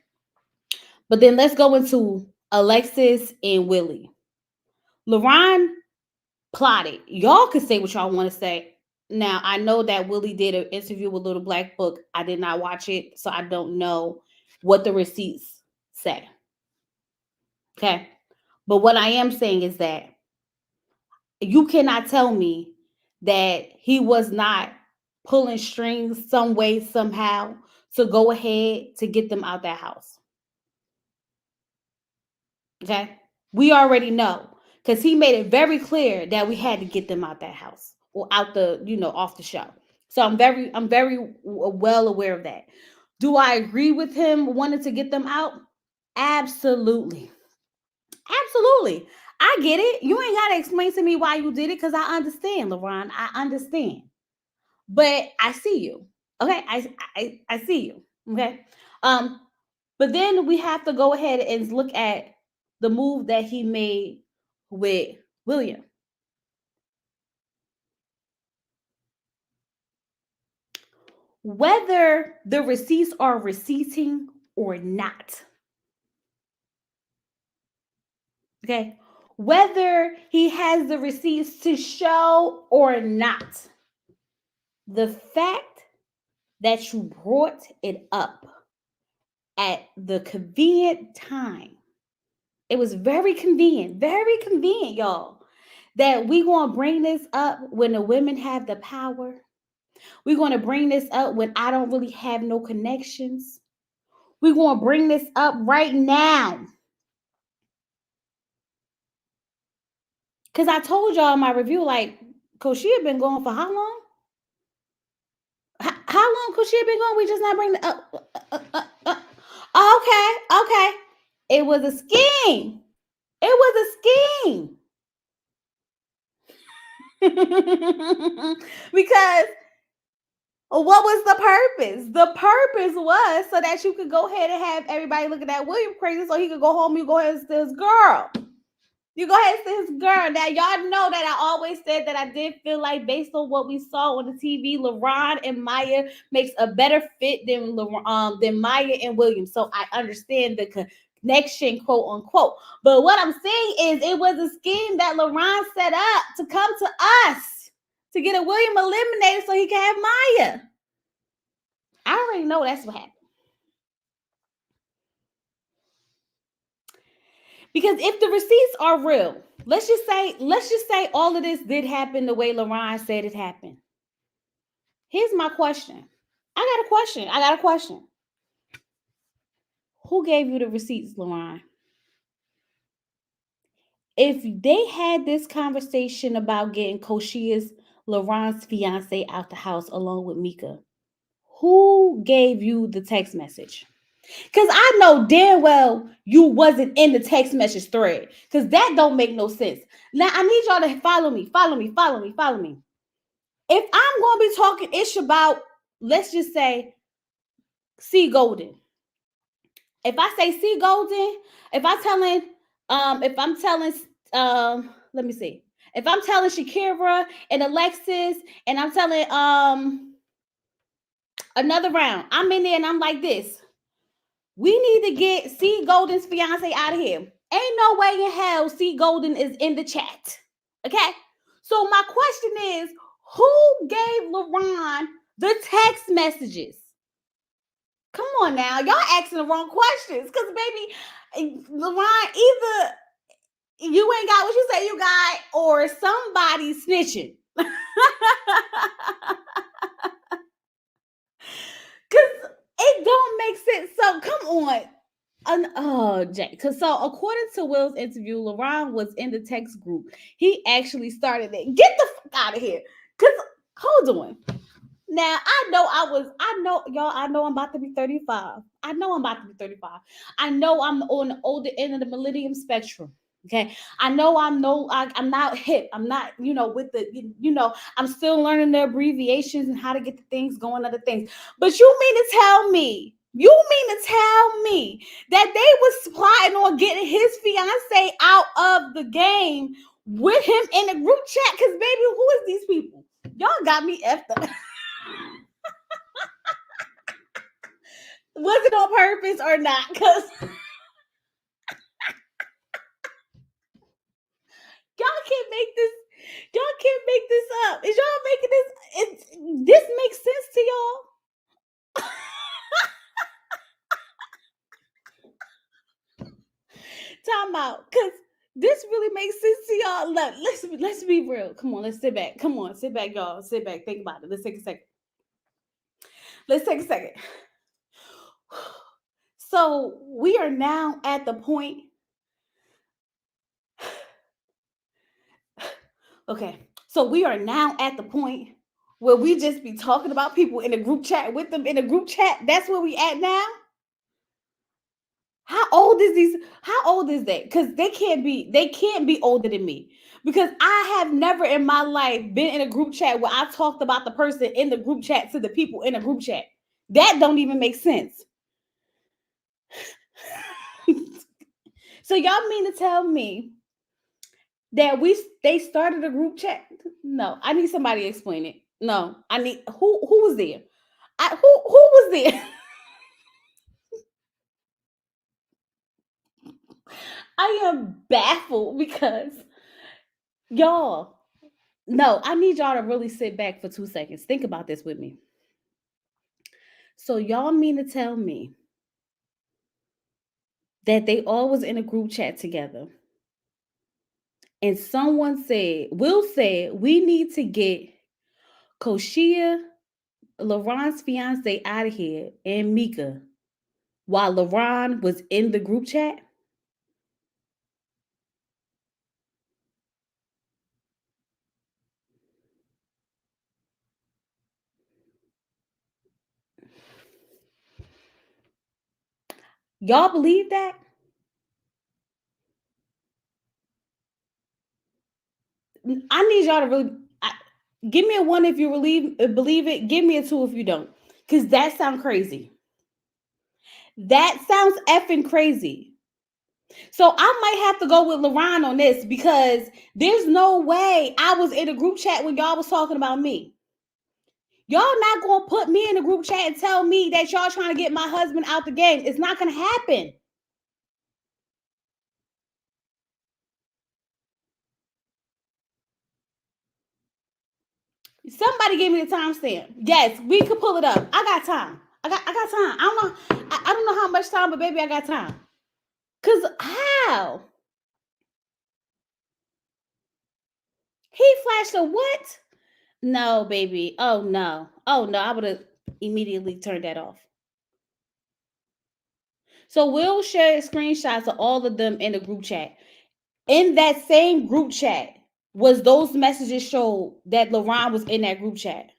But then let's go into Alexis and Willie. LaRon plotted. Y'all could say what y'all want to say. Now, I know that Willie did an interview with Little Black Book. I did not watch it, so I don't know what the receipts say. Okay. But what I am saying is that you cannot tell me that he was not pulling strings some way, somehow to go ahead to get them out that house. Okay. We already know because he made it very clear that we had to get them out that house or out off the show. So I'm very well aware of that. Do I agree with him wanting to get them out? Absolutely. Absolutely. I get it. You ain't got to explain to me why you did it because I understand, LaRon. I understand. But I see you. Okay. I see you. Okay. Um, but then we have to go ahead and look at the move that he made with William. Whether the receipts are receipting or not. Okay. Whether he has the receipts to show or not. The fact that you brought it up at the convenient time. It was very convenient, y'all. That we gonna bring this up when the women have the power. We're gonna bring this up when I don't really have no connections. We're gonna bring this up right now. Cause I told y'all in my review, like, cause she had been going for how long? How long could she have been going? We just not bring the okay. It was a scheme. It was a scheme. Because what was the purpose? The purpose was so that you could go ahead and have everybody look at that William crazy so he could go home. You go ahead and steal his girl. You go ahead and steal his girl. Now, y'all know that I always said that I did feel like, based on what we saw on the TV, LaRon and Maya makes a better fit than Maya and William. So I understand the connection, quote unquote. But what I'm saying is it was a scheme that LaRon set up to come to us to get a William eliminated so he can have Maya. I already know that's what happened. Because if the receipts are real, let's just say all of this did happen the way LaRon said it happened. Here's my question. I got a question. Who gave you the receipts, LaRon? If they had this conversation about getting Koshia's LaRon's fiance out the house along with Mika. Who gave you the text message? Because I know damn well you wasn't in the text message thread. Because that don't make no sense. Now, I need y'all to follow me, follow me, follow me, follow me. If I'm going to be talking ish about, let's just say, C Golden. If I say C Golden, if I telling, if I'm telling, let me see. If I'm telling Shakira and Alexis, and I'm telling another round, I'm in there and I'm like this. We need to get C Golden's fiance out of here. Ain't no way in hell C Golden is in the chat. Okay? So my question is, who gave LaRon the text messages? Come on now. Y'all asking the wrong questions. Because baby, LaRon, either you ain't got what you say you got, or somebody snitching. Because it don't make sense. So come on. Jay. Cause so according to Will's interview, LaRon was in the text group. He actually started it. Get the fuck out of here. Cause hold on. Now I know y'all, I know I'm about to be 35. I know I'm about to be 35. I know I'm on the older end of the millennium spectrum. Okay. I know I'm not hip. I'm not, with the, I'm still learning the abbreviations and how to get the things going, other things. But you mean to tell me that they was plotting on getting his fiance out of the game with him in a group chat? Because baby, who is these people? Y'all got me effed up. Was it on purpose or not? Because y'all can't make this up. Is y'all making this makes sense to y'all? Time out, because this really makes sense to y'all. Look, let's be real. Come on, let's sit back. Come on, sit back, y'all. Sit back. Think about it. Let's take a second. So we are now at the point. Okay, so we are now at the point where we just be talking about people in a group chat with them in a group chat. That's where we at now. How old is that? Because they can't be older than me. Because I have never in my life been in a group chat where I talked about the person in the group chat to the people in a group chat. That don't even make sense. So y'all mean to tell me that they started a group chat? No, I need somebody to explain it. No, I need who was there? Who was there? I am baffled because y'all. No, I need y'all to really sit back for 2 seconds. Think about this with me. So y'all mean to tell me that they all was in a group chat together, and Will said, we need to get Koshia, LaRon's fiance, out of here, and Mika, while LaRon was in the group chat? Y'all believe that? I need y'all to really give me a 1 if you believe it. Give me a 2 if you don't, because that sounds crazy. That sounds effing crazy. So I might have to go with LaRon on this, because there's no way I was in a group chat when y'all was talking about me. Y'all not gonna put me in a group chat and tell me that y'all trying to get my husband out the game. It's not gonna happen. Somebody give me the timestamp. Yes, we could pull it up. I got time. I got time. I don't know how much time, but baby, I got time. Cause how? He flashed a what? No, baby. Oh no. Oh no. I would have immediately turned that off. So we'll share screenshots of all of them in the group chat. In that same group chat, was those messages show that LaRon was in that group chat?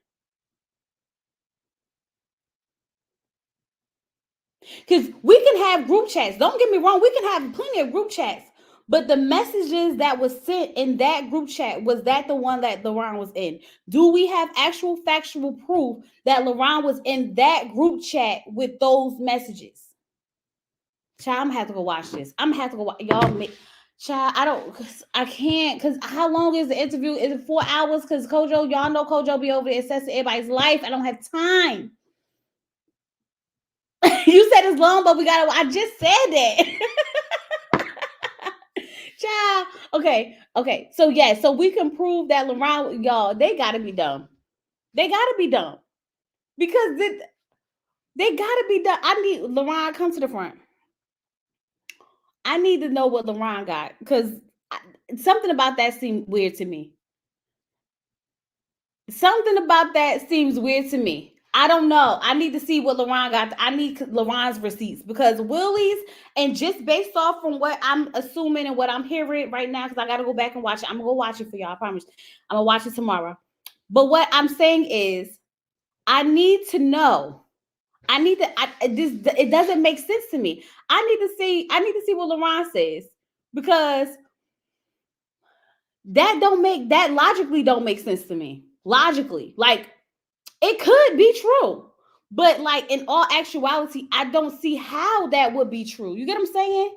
Because we can have group chats. Don't get me wrong, we can have plenty of group chats. But the messages that was sent in that group chat, was that the one that LaRon was in? Do we have actual factual proof that LaRon was in that group chat with those messages? Child, I'm gonna have to go watch this. I'm gonna have to go watch y'all. Child, I can't. Cause how long is the interview? Is it 4 hours? Cause Kojo, y'all know Kojo be over there assessing everybody's life. I don't have time. You said it's long, but we gotta. I just said that. Child. Okay. So yeah, so we can prove that LaRon, y'all, they gotta be dumb. They gotta be dumb. Because they gotta be dumb. I need LaRon, come to the front. I need to know what LaRon got. Because something about that seemed weird to me. Something about that seems weird to me. I don't know. I need to see what LaRon got. I need LaRon's receipts because Willie's, and just based off from what I'm assuming and what I'm hearing right now, because I got to go back and watch it. I'm gonna go watch it for y'all. I promise. I'm gonna watch it tomorrow. But what I'm saying is, I need to know. I need to. It doesn't make sense to me. I need to see. I need to see what LaRon says because that logically don't make sense to me. Logically, like it could be true, but like in all actuality, I don't see how that would be true. You get what I'm saying?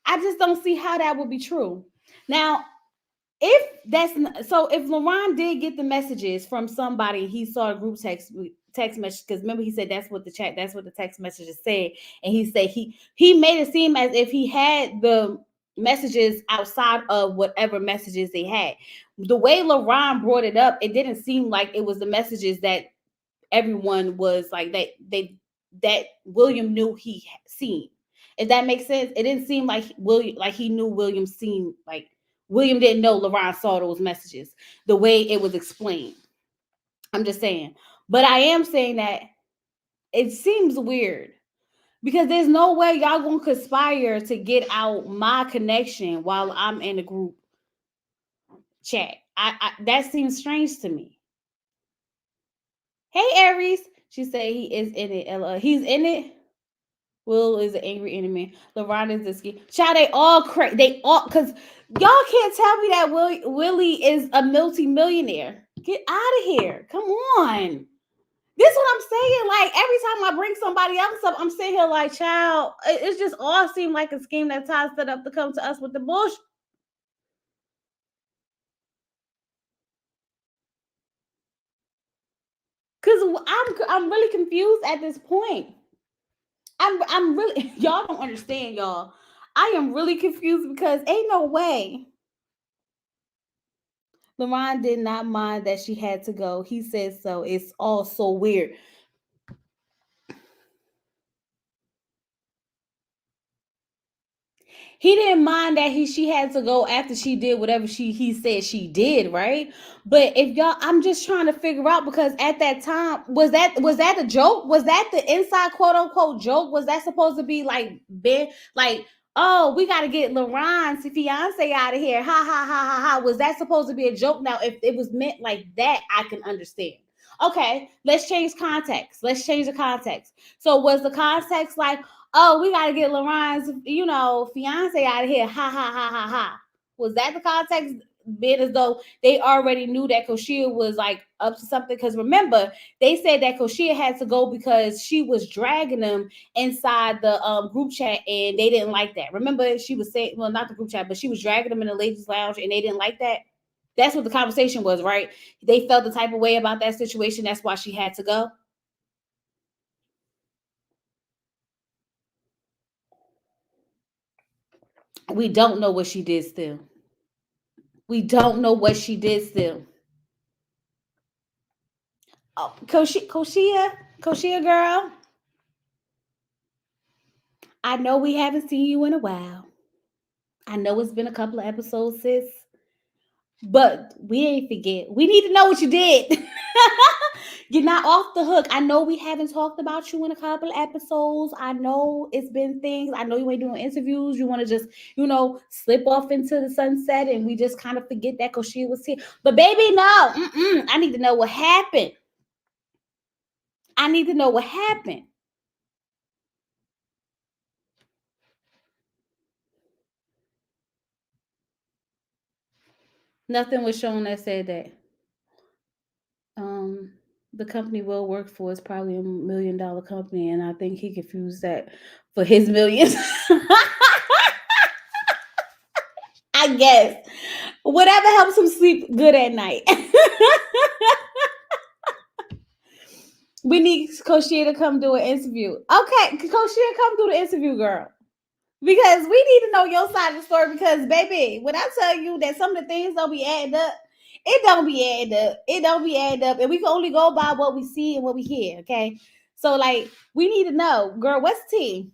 I just don't see how that would be true. Now, if that's so, if LaRon did get the messages from somebody, he saw a group text message, because remember he said that's what the text messages said, and he said he made it seem as if he had the messages outside of whatever messages they had. The way LaRon brought it up, it didn't seem like it was the messages that everyone was like that William knew he seen. If that makes sense, it didn't seem like William, like he knew William seen, like William didn't know LaRon saw those messages the way it was explained. I'm just saying. But I am saying that it seems weird because there's no way y'all gonna conspire to get out my connection while I'm in the group chat. I that seems strange to me. Hey Aries, she said he is in it. He's in it. Will is an angry enemy. LaRon is the ski. Child, they all crazy. They all, because y'all can't tell me that Willie is a multi-millionaire. Get out of here. Come on. This is what I'm saying. Like every time I bring somebody else up, I'm sitting here like, child, it's just all seemed like a scheme that Todd set up to come to us with the bullshit. Cause I'm really confused at this point. I'm really y'all don't understand, y'all. I am really confused because ain't no way LaRon did not mind that she had to go. He said so. It's all so weird. He didn't mind that she had to go after she did whatever he said she did, right? But if y'all, I'm just trying to figure out, because at that time, was that the joke? Was that the inside quote unquote joke? Was that supposed to be like big, like, oh, we got to get LaRon's fiance out of here? Ha ha ha ha ha. Was that supposed to be a joke? Now, if it was meant like that, I can understand. Okay, let's change context. Let's change the context. So was the context like, oh, we got to get LaRon's, fiance out of here? Ha ha ha ha ha. Was that the context? Being as though they already knew that Koshia was like up to something. Because remember, they said that Koshia had to go because she was dragging them inside the group chat, and they didn't like that. Remember, she was saying, well, not the group chat, but she was dragging them in the ladies' lounge, and they didn't like that. That's what the conversation was, right? They felt the type of way about that situation. That's why she had to go. We don't know what she did still. We don't know what she did still. Oh, Koshia girl. I know we haven't seen you in a while. I know it's been a couple of episodes, sis. But we ain't forget. We need to know what you did. You're not off the hook. I know we haven't talked about you in a couple of episodes. I know it's been things. I know you ain't doing interviews. You want to just, slip off into the sunset and we just kind of forget that because she was here. But baby, no. I need to know what happened. I need to know what happened. Nothing was shown that said that. Um, the company Will worked for is probably $1 million company, and I think he confused that for his millions. I guess whatever helps him sleep good at night. We need Koshia to come do an interview. Okay, Koshia, come do the interview, girl. Because we need to know your side of the story. Because, baby, when I tell you that some of the things don't be adding up, it don't be adding up. It don't be adding up. And we can only go by what we see and what we hear, okay? So, like, we need to know, girl, what's tea?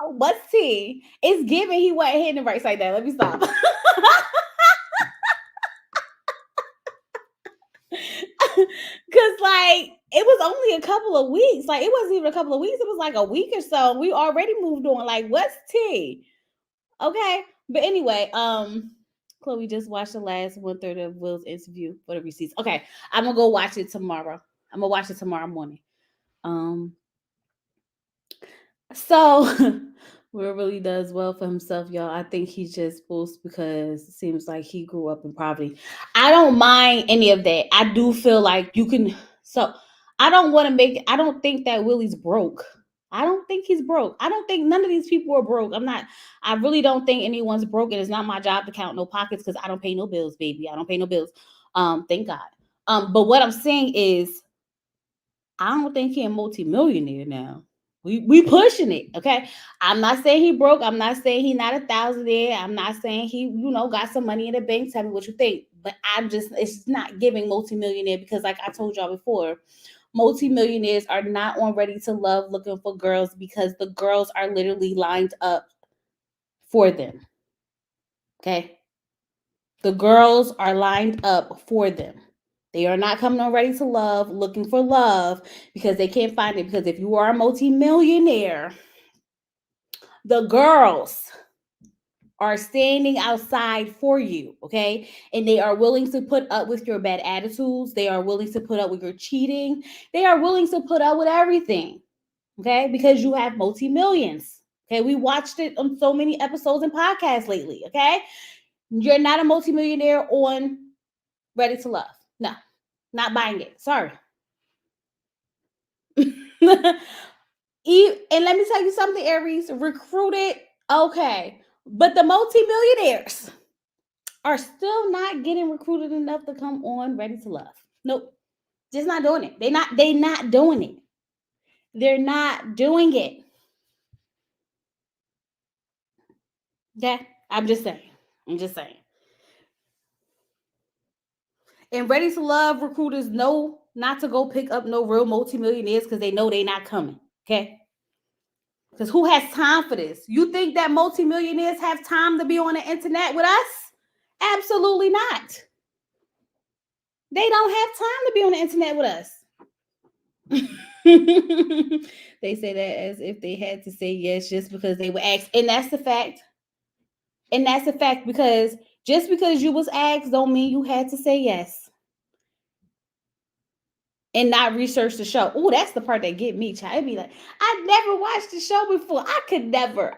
What's tea? It's giving he wasn't hitting the brakes like that. Let me stop. Because, like, it was only a couple of weeks. Like, it wasn't even a couple of weeks. It was like a week or so. We already moved on. Like, what's tea? Okay. But anyway, Chloe just watched the last 1/3 of Will's interview for the receipts. Okay. I'm going to go watch it tomorrow. I'm going to watch it tomorrow morning. So Will really does well for himself, y'all. I think he just boasts because it seems like he grew up in poverty. I don't mind any of that. I do feel like you can. So I don't think that Willie's broke. I don't think he's broke. I don't think none of these people are broke. I really don't think anyone's broke. And it's not my job to count no pockets because I don't pay no bills, baby. I don't pay no bills. Thank God. But what I'm saying is I don't think he's a multimillionaire now. We pushing it, okay? I'm not saying he broke. I'm not saying he not a thousandaire. I'm not saying he, got some money in the bank. Tell me what you think. But it's not giving multimillionaire because, like I told y'all before, multimillionaires are not on Ready to Love looking for girls because the girls are literally lined up for them. Okay? The girls are lined up for them. They are not coming on Ready to Love looking for love because they can't find it. Because if you are a multimillionaire, the girls are standing outside for you, okay? And they are willing to put up with your bad attitudes. They are willing to put up with your cheating. They are willing to put up with everything, okay? Because you have multi-millions, okay? We watched it on so many episodes and podcasts lately, okay? You're not a multimillionaire on Ready to Love. No, not buying it. Sorry. And let me tell you something, Aries, recruited, okay. But the multimillionaires are still not getting recruited enough to come on Ready to Love. Nope. Just not doing it. They not doing it. They're not doing it. Okay? I'm just saying. And Ready to Love recruiters know not to go pick up no real multimillionaires because they know they're not coming. Okay? Because who has time for this? You think that multimillionaires have time to be on the internet with us? Absolutely not. They don't have time to be on the internet with us. They say that as if they had to say yes just because they were asked. And that's the fact. And that's the fact because just because you was asked don't mean you had to say yes. And not research the show. Oh, that's the part that get me, child. It'd be like, I never watched the show before. I never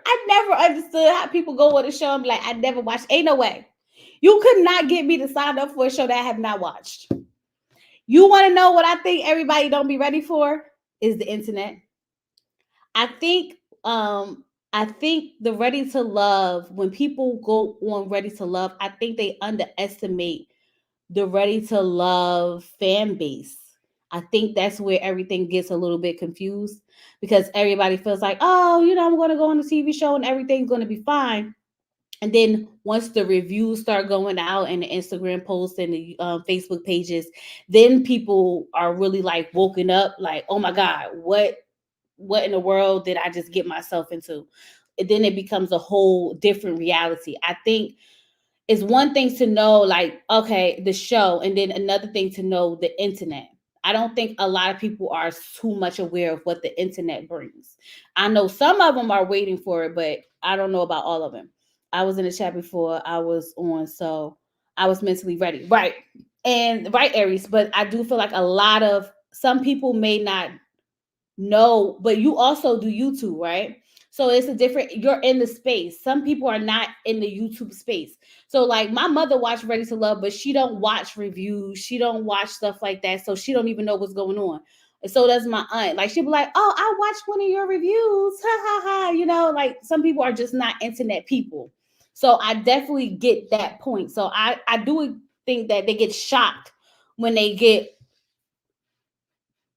understood how people go on the show and be like, I never watched. Ain't no way. You could not get me to sign up for a show that I have not watched. You want to know what I think everybody don't be ready for? Is the internet. I think the Ready to Love, when people go on Ready to Love, I think they underestimate the Ready to Love fan base. I think that's where everything gets a little bit confused because everybody feels like, oh, I'm going to go on the TV show and everything's going to be fine. And then once the reviews start going out and the Instagram posts and the Facebook pages, then people are really like woken up like, oh my God, what in the world did I just get myself into? And then it becomes a whole different reality. I think it's one thing to know like, okay, the show, and then another thing to know the internet. I don't think a lot of people are too much aware of what the internet brings. I know some of them are waiting for it, but I don't know about all of them. I was in the chat before I was on, so I was mentally ready. Right. And right, Aries, but I do feel like a lot of some people may not know, but you also do YouTube, right? So it's a different, you're in the space. Some people are not in the YouTube space. So like my mother watched Ready to Love, but she don't watch reviews. She don't watch stuff like that. So she don't even know what's going on. And so does my aunt. Like she'll be like, oh, I watched one of your reviews. Ha ha ha. You know, like some people are just not internet people. So I definitely get that point. So I do think that they get shocked when they get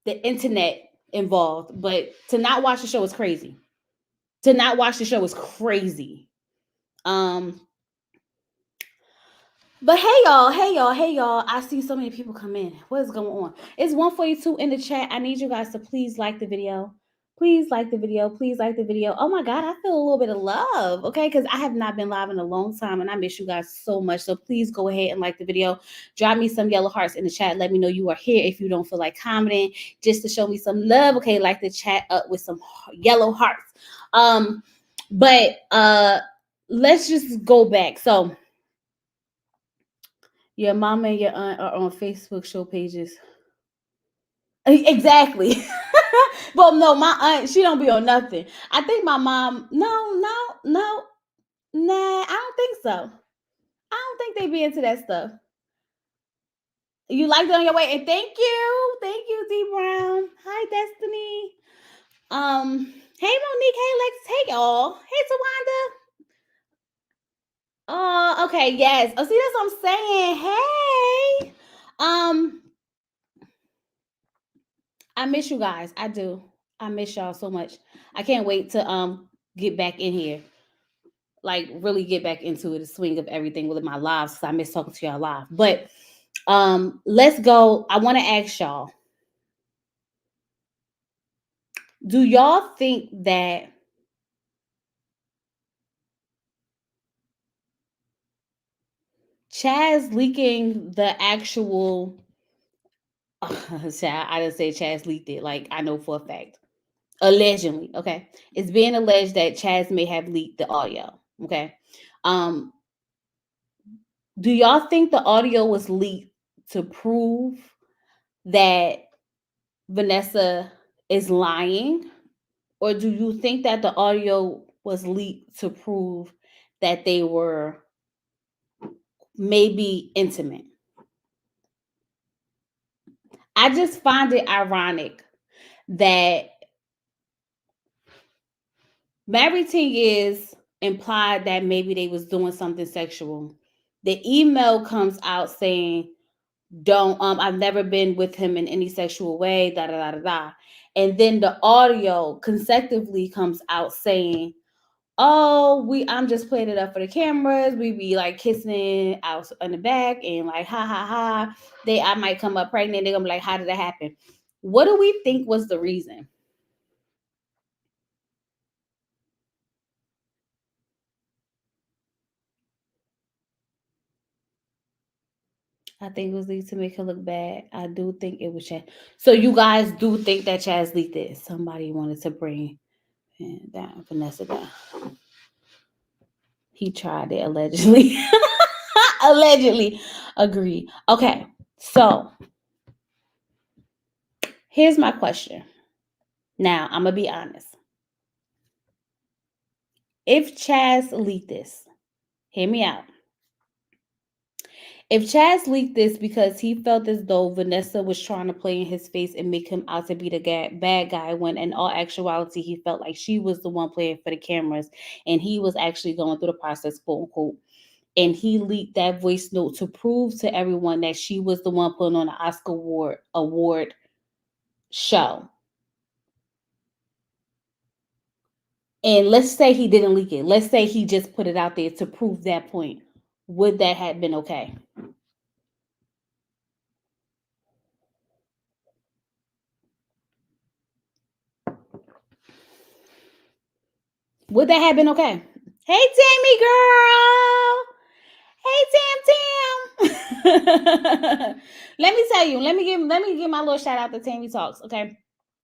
the internet involved, but to not watch the show is crazy. To not watch the show is crazy. Um, but hey y'all. I see so many people come in. What is going on? It's 142 in the chat. I need you guys to please like the video. Please like the video. Please like the video. Oh my God, I feel a little bit of love. Okay, because I have not been live in a long time and I miss you guys so much. So please go ahead and like the video. Drop me some yellow hearts in the chat. Let me know you are here if you don't feel like commenting, just to show me some love. Okay, like the chat up with some yellow hearts. But let's just go back. So your mama and your aunt are on Facebook show pages. Exactly. Well, no, my aunt, she don't be on nothing. I think my mom, no, nah, I don't think so. I don't think they be into that stuff. You liked it on your way, and thank you, D Brown. Hi, Destiny. Hey Monique, hey Lex, hey y'all, hey Tawanda. Oh, okay, yes. Oh, see, that's what I'm saying. Hey, I miss you guys. I do. I miss y'all so much. I can't wait to get back in here. Like really get back into the swing of everything with my lives because I miss talking to y'all live. But let's go. I want to ask y'all, do y'all think that Chaz leaking the actual I didn't say Chaz leaked it, like I know for a fact. Allegedly, okay. It's being alleged that Chaz may have leaked the audio. Okay. Um, do y'all think the audio was leaked to prove that Vanessa is lying? Or do you think that the audio was leaked to prove that they were maybe intimate? I just find it ironic that Married 10 Years implied that maybe they was doing something sexual. The email comes out saying, don't I've never been with him in any sexual way, da da da da da. And then the audio consecutively comes out saying, oh, I'm just playing it up for the cameras. We be like kissing out on the back and like ha ha ha. I might come up pregnant. They're gonna be like, how did that happen? What do we think was the reason? I think it was leaked to make her look bad. I do think it was Chaz. So you guys do think that Chaz leaked it? Somebody wanted to bring down Vanessa down. He tried it allegedly. Allegedly. Agree. Okay. So here's my question. Now I'm gonna be honest. If Chaz leaked this, hear me out. If Chaz leaked this because he felt as though Vanessa was trying to play in his face and make him out to be the bad guy, when in all actuality he felt like she was the one playing for the cameras and he was actually going through the process, quote unquote, and he leaked that voice note to prove to everyone that she was the one putting on the Oscar award show. And let's say he didn't leak it. Let's say he just put it out there to prove that point. Would that have been okay? Would that have been okay? Hey, Tammy girl. Hey, Tam. Let me tell you. Let me give my little shout out to Tammy Talks. Okay,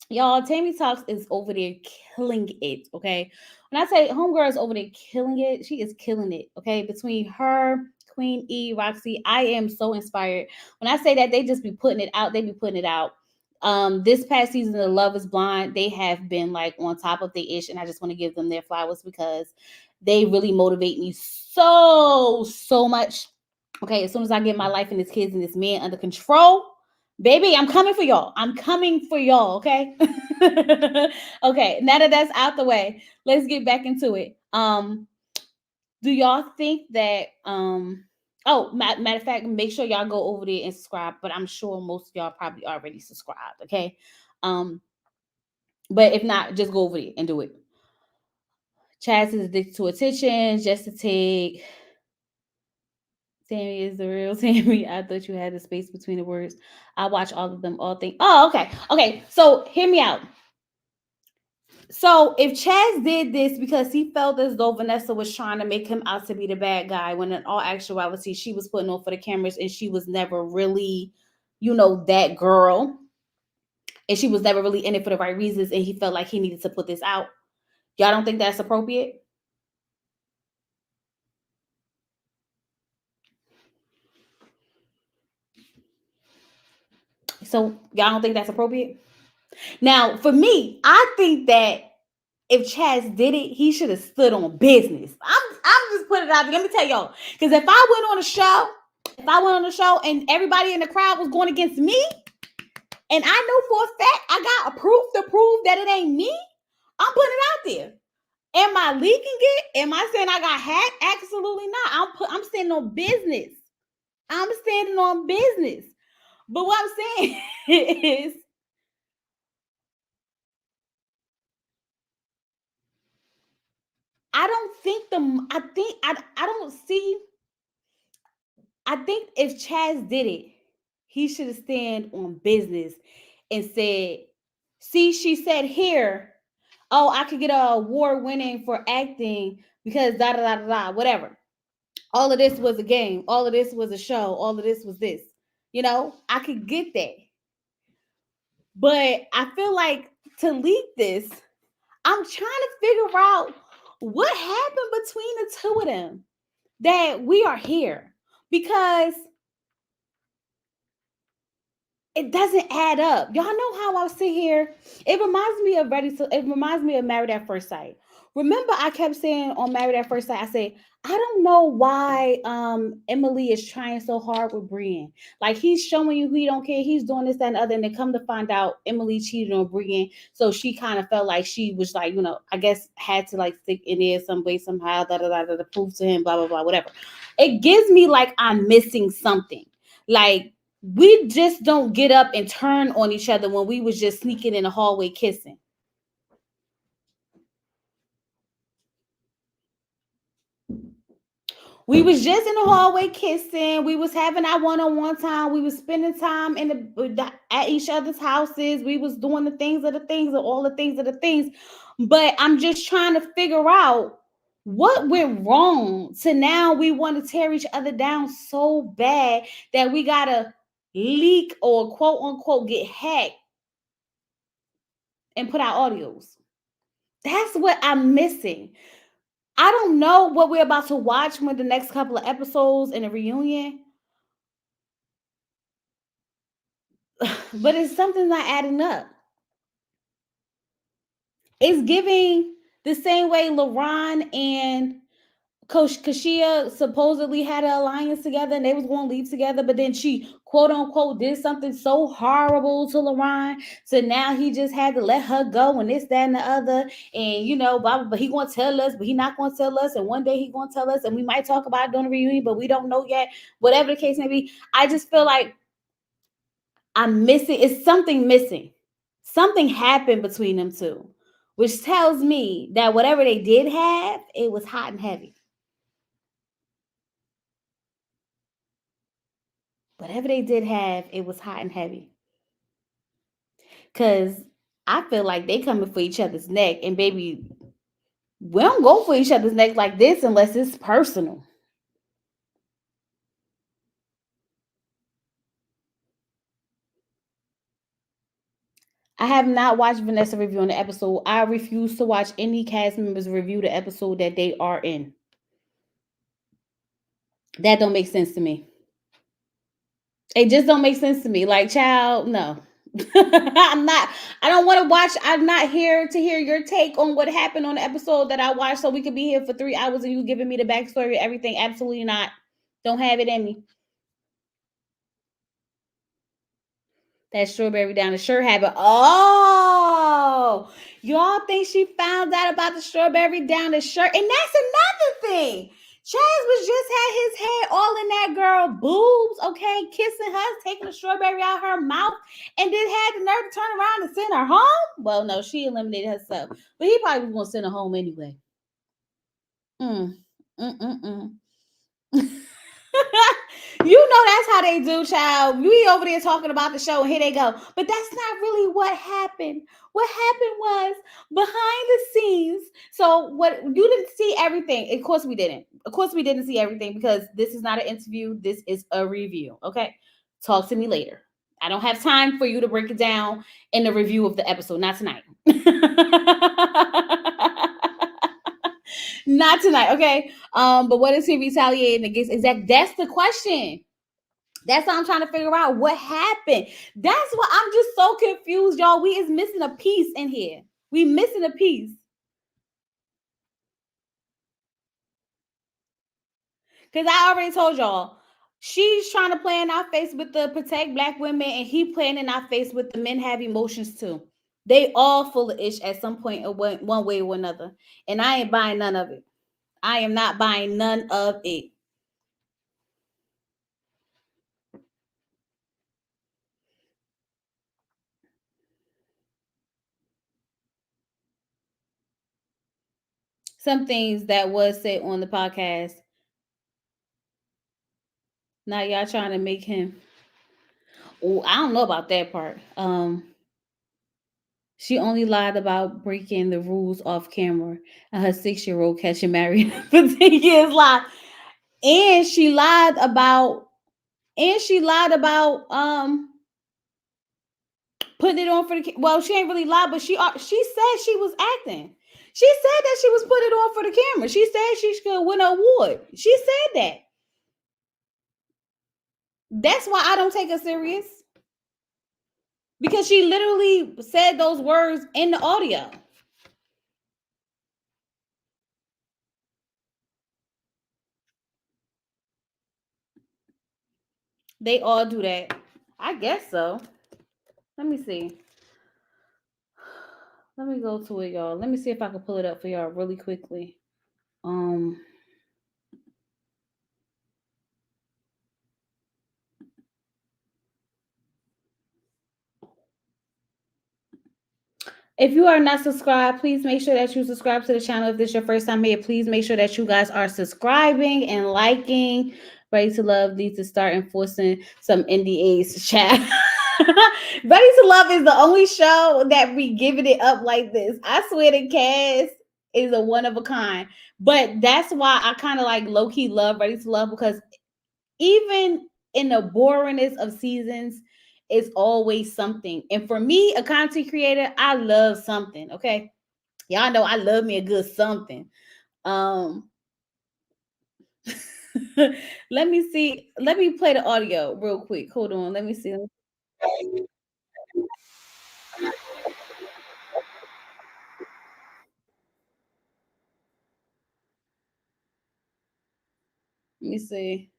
y'all. Tammy Talks is over there killing it. Okay, when I say homegirl is over there killing it, she is killing it. Okay, between her, Queen E, Roxy, I am so inspired. When I say that, they just be putting it out. They be putting it out. This past season of Love Is Blind, they have been like on top of the ish, and I just want to give them their flowers because they really motivate me so much. Okay, as soon as I get my life and this kids and this man under control, baby, I'm coming for y'all. I'm coming for y'all. Okay. Okay. Now that that's out the way, let's get back into it. Do y'all think that Oh, matter of fact, make sure y'all go over there and subscribe. But I'm sure most of y'all probably already subscribed. Okay. Um, but if not, just go over there and do it. Chaz is addicted to attention, just to take. Tammy is the real Tammy. I thought you had the space between the words. I watch all of them, all things. Oh, okay. Okay. So hear me out. So if Chaz did this because he felt as though Vanessa was trying to make him out to be the bad guy, when in all actuality she was putting on for the cameras and she was never really, that girl, and she was never really in it for the right reasons, and he felt like he needed to put this out. Y'all don't think that's appropriate? So y'all don't think that's appropriate? Now, for me, I think that if Chaz did it, he should have stood on business. I'm just putting it out there. Let me tell y'all. Because if I went on a show and everybody in the crowd was going against me, and I know for a fact I got a proof to prove that it ain't me, I'm putting it out there. Am I leaking it? Am I saying I got hacked? Absolutely not. I'm standing on business. I'm standing on business. But what I'm saying is, I don't think the I don't see. I think if Chaz did it, he should have stand on business and said, "See, she said here, oh, I could get a award winning for acting because da da da da da whatever. All of this was a game. All of this was a show. All of this was this. I could get that, but I feel like to leak this, I'm trying to figure out what happened between the two of them that we are here because it doesn't add up. Y'all know how I sit here. It reminds me of Married at First Sight. Remember, I kept saying on Married at First Sight, I say, I don't know why Emily is trying so hard with Brian. Like he's showing you he don't care, he's doing this, that, and other, and then come to find out Emily cheated on Brian. So she kind of felt like she was like, I guess had to like stick in there some way, somehow, to prove to him, blah, blah, blah, whatever. It gives me like I'm missing something. Like we just don't get up and turn on each other when we was just sneaking in the hallway kissing. We was just in the hallway kissing. We was having our one-on-one time. We was spending time at each other's houses. We was doing the things of the things and all the things of the things. But I'm just trying to figure out what went wrong to now we want to tear each other down so bad that we gotta leak or quote unquote get hacked and put out audios. That's what I'm missing. I don't know what we're about to watch with the next couple of episodes in a reunion, but it's something not adding up. It's giving the same way LaRon and Coach Kashia supposedly had an alliance together and they was going to leave together, but then she quote unquote did something so horrible to LaRon. So now he just had to let her go and this, that, and the other. And blah, blah, but he gonna tell us, but he not gonna tell us. And one day he gonna tell us, and we might talk about it during the reunion, but we don't know yet. Whatever the case may be. I just feel like I'm missing, it's something missing. Something happened between them two, which tells me that whatever they did have, it was hot and heavy. Whatever they did have, it was hot and heavy. Cause I feel like they coming for each other's neck, and baby, we don't go for each other's neck like this unless it's personal. I have not watched Vanessa reviewing the episode. I refuse to watch any cast members review the episode that they are in. That don't make sense to me. It just don't make sense to me. Like, child, no. I'm not. I don't want to watch. I'm not here to hear your take on what happened on the episode that I watched, so we could be here for 3 hours and you giving me the backstory of everything. Absolutely not. Don't have it in me. That strawberry down the shirt habit. Oh, y'all think she found out about the strawberry down the shirt? And that's another thing. Chaz was just had his head all in that girl boobs, okay, kissing her, taking the strawberry out her mouth, and then had the nerve to turn around and send her home. Well, no, she eliminated herself, but he probably was gonna send her home anyway. Mm, mm, mm, mm. You know that's how they do, child. We over there talking about the show, and here they go. But that's not really what happened. What happened was behind the scenes. So what you didn't see everything. Of course we didn't. Of course we didn't see everything because this is not an interview. This is a review. Okay. Talk to me later. I don't have time for you to break it down in the review of the episode. Not tonight. Not tonight, okay? But what is he retaliating against? That's the question. That's what I'm trying to figure out. What happened? That's what I'm just so confused, y'all. We is missing a piece in here. We missing a piece. Because I already told y'all, she's trying to play in our face with the protect black women, and he playing in our face with the men have emotions too. They all full of ish at some point or one way or another. And I ain't buying none of it. I am not buying none of it. Some things that was said on the podcast. Now y'all trying to make him. Oh, I don't know about that part. She only lied about breaking the rules off camera and her 6-year-old catching married for 10 years live. And she lied about putting it on for the well, she ain't really lied, but she said she was acting. She said that she was putting it on for the camera. She said she could win an award. She said that. That's why I don't take her serious. Because she literally said those words in the audio. They all do that. I guess so. Let me see. Let me go to it, y'all. Let me see if I can pull it up for y'all really quickly. Um, if you are not subscribed, please make sure that you subscribe to the channel. If this is your first time here, please make sure that you guys are subscribing and liking. Ready to Love needs to start enforcing some NDAs to chat. Ready to Love is the only show that be giving it up like this. I swear the cast is a one of a kind. But that's why I kind of like low key love Ready to Love because even in the boringness of seasons, it's always something. And for me, a content creator, I love something. Okay. Y'all know I love me a good something. Um let me see. Let me play the audio real quick. Hold on. Let me see. Let me see.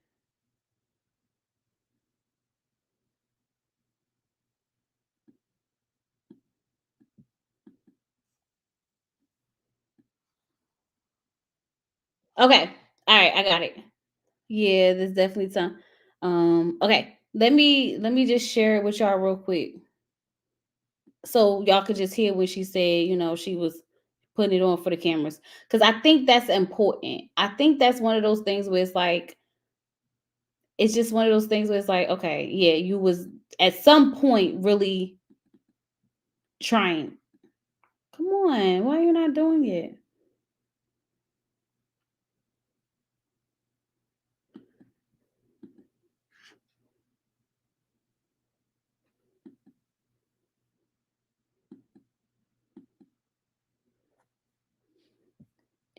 Okay. All right, I got it. Yeah, there's definitely some. Okay. Let me just share it with y'all real quick. So y'all could just hear what she said, she was putting it on for the cameras. Because I think that's important. I think that's one of those things where it's like, it's just one of those things where it's like, okay, yeah, you was at some point really trying. Come on, why are you not doing it?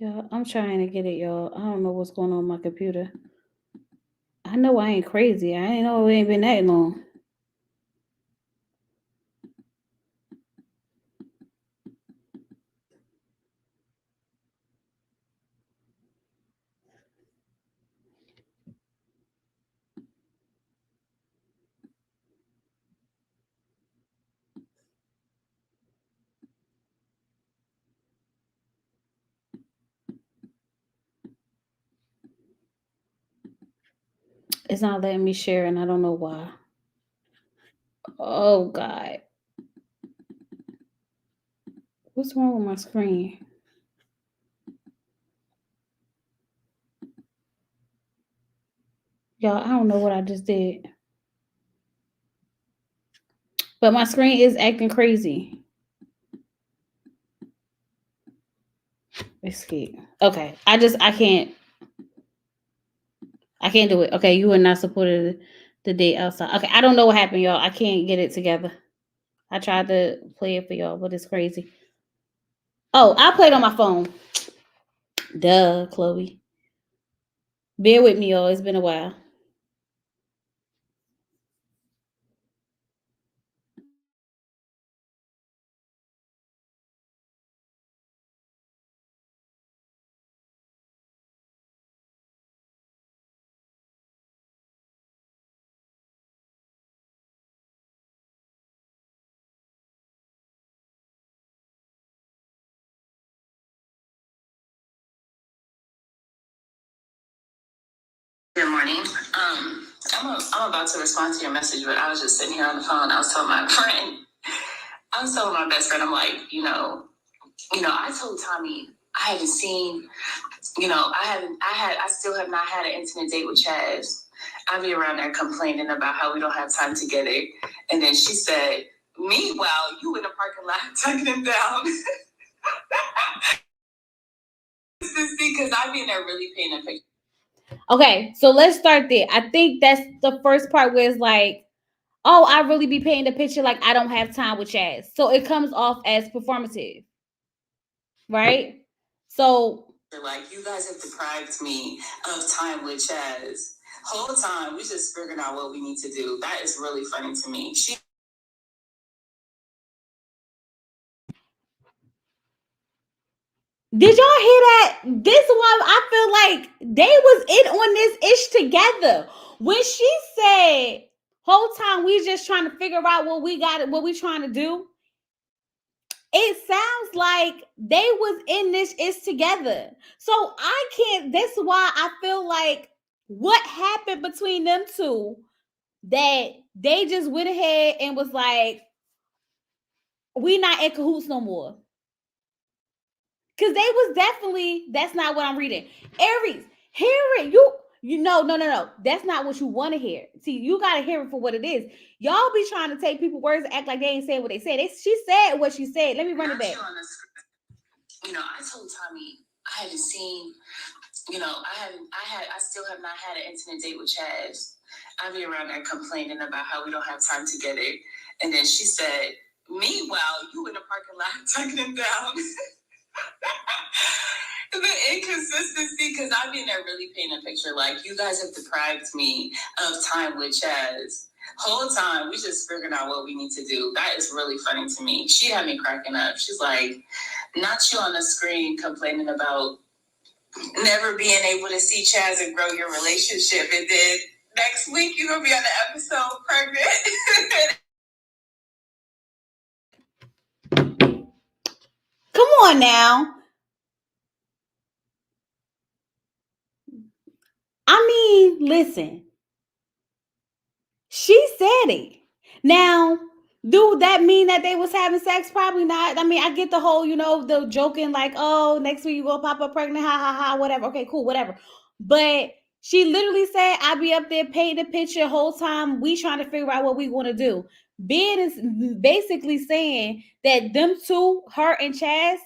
Yeah, I'm trying to get it, y'all. I don't know what's going on with my computer. I know I ain't crazy. I ain't know it ain't been that long. It's not letting me share, and I don't know why. Oh God, what's wrong with my screen? Y'all, I don't know what I just did, but my screen is acting crazy. Escape. Okay, I can't do it. Okay, you are not supported the day outside. Okay, I don't know what happened, y'all. I can't get it together. I tried to play it for y'all, but it's crazy. Oh, I played on my phone. Duh, Chloe. Bear with me, y'all. It's been a while. Good morning. I'm about to respond to your message, but I was just sitting here on the phone. I was telling my friend, I was telling my best friend, I'm like, I told Tommy I haven't seen, I still have not had an intimate date with Chaz. I'll be around there complaining about how we don't have time together. And then she said, meanwhile, you in the parking lot tucking him down. This is because I've been there really paying attention. Okay, so let's start there. I think that's the first part where it's like, oh, I really be painting the picture like I don't have time with Chaz. So it comes off as performative, right? So like you guys have deprived me of time with Chaz. Whole time we just figuring out what we need to do. That is really funny to me. Did y'all hear that? This one, I feel like they was in on this ish together. When she said, whole time we just trying to figure out what we trying to do. It sounds like they was in this ish together. So I can't, that's why I feel like what happened between them two that they just went ahead and was like, we not in cahoots no more. Because they was definitely, that's not what I'm reading. Aries, hear it. No. That's not what you want to hear. See, you got to hear it for what it is. Y'all be trying to take people's words and act like they ain't saying what they said. She said what she said. Let me run it back. I told Tommy I haven't seen, I still have not had an intimate date with Chaz. I'll be around there complaining about how we don't have time together. And then she said, meanwhile, you in the parking lot tucking him down. The inconsistency, because I've been there really painting a picture like you guys have deprived me of time with Chaz. Whole time we just figuring out what we need to do. That is really funny to me. She had me cracking up. She's like, not you on the screen complaining about never being able to see Chaz and grow your relationship, and then next week you're gonna be on the episode pregnant. Come on now. I mean, listen. She said it. Now, do that mean that they was having sex? Probably not. I mean, I get the whole, the joking like, oh, next week you gonna pop up pregnant, ha ha ha, whatever. Okay, cool, whatever. But she literally said, I be up there painting the picture the whole time. We trying to figure out what we want to do. Ben is basically saying that them two, her and Chaz,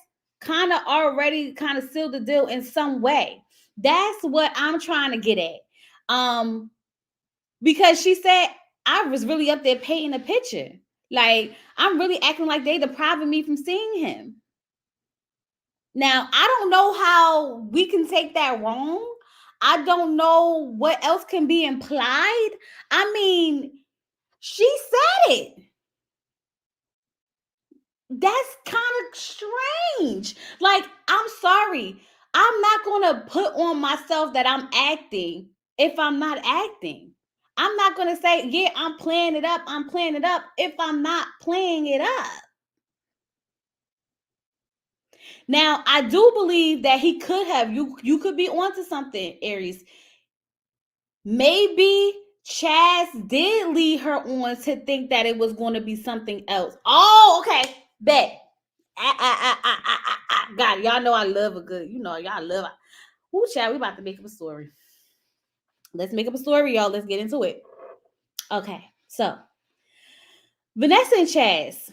kind of already kind of sealed the deal in some way. That's what I'm trying to get at. Because she said I was really up there painting a picture. Like I'm really acting like they depriving me from seeing him. Now, I don't know how we can take that wrong. I don't know what else can be implied. I mean, she said it. That's kind of strange. Like, I'm sorry. I'm not going to put on myself that I'm acting if I'm not acting. I'm not going to say, yeah, I'm playing it up. I'm playing it up if I'm not playing it up. Now, I do believe that he could have, you could be onto something, Aries. Maybe Chaz did lead her on to think that it was going to be something else. Oh, okay. Bet. God, y'all know I love a good, y'all love. Who Chad? We about to make up a story. Let's make up a story, y'all. Let's get into it. Okay, so Vanessa and Chaz.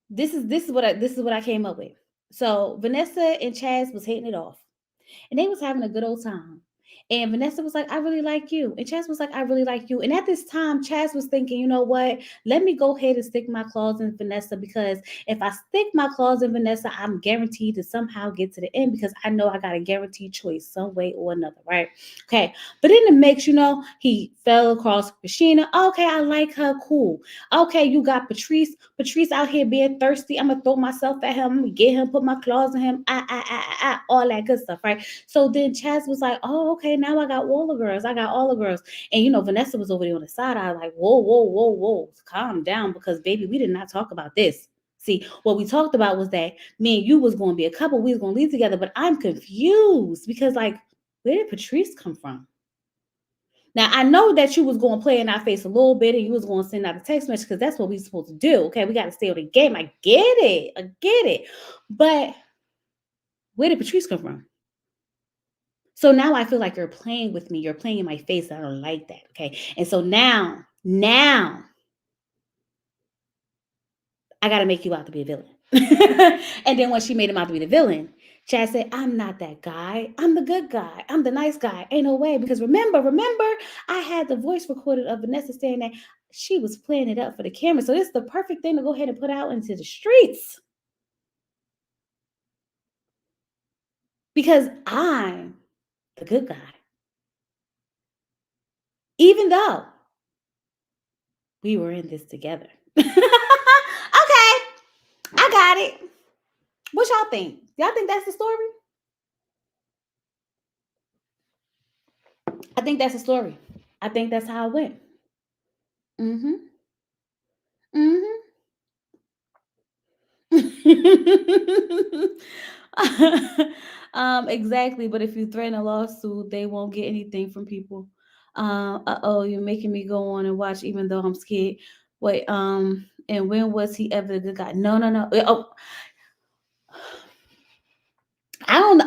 This is what I came up with. So Vanessa and Chaz was hitting it off, and they was having a good old time. And Vanessa was like, I really like you. And Chaz was like, I really like you. And at this time, Chaz was thinking, you know what? Let me go ahead and stick my claws in Vanessa, because if I stick my claws in Vanessa, I'm guaranteed to somehow get to the end, because I know I got a guaranteed choice some way or another, right? Okay. But in the mix, he fell across Rashina. Okay, I like her. Cool. Okay, you got Patrice. Patrice out here being thirsty. I'm going to throw myself at him. I'm going to get him, put my claws in him. All that good stuff, right? So then Chaz was like, oh, okay, now I got all the girls. I got all the girls. And, Vanessa was over there on the side. I was like, whoa, whoa, whoa, whoa. Calm down, because, baby, we did not talk about this. See, what we talked about was that me and you was going to be a couple. We was going to leave together. But I'm confused because, like, where did Patrice come from? Now, I know that you was going to play in our face a little bit and you was going to send out a text message, because that's what we supposed to do. Okay, we got to stay on the game. I get it. But where did Patrice come from? So now I feel like you're playing with me. You're playing in my face. I don't like that. Okay. And so now I got to make you out to be a villain. And then when she made him out to be the villain, Chad said, I'm not that guy. I'm the good guy. I'm the nice guy. Ain't no way. Because remember, I had the voice recorded of Vanessa saying that she was playing it up for the camera. So this is the perfect thing to go ahead and put out into the streets. Because I'm the good guy. Even though we were in this together. Okay, I got it. What y'all think? Y'all think that's the story? I think that's the story. I think that's how it went. Mm-hmm. Mm-hmm. Exactly. But if you threaten a lawsuit, they won't get anything from people. Oh, you're making me go on and watch, even though I'm scared. Wait, and when was he ever the good guy? No, no, no. Oh,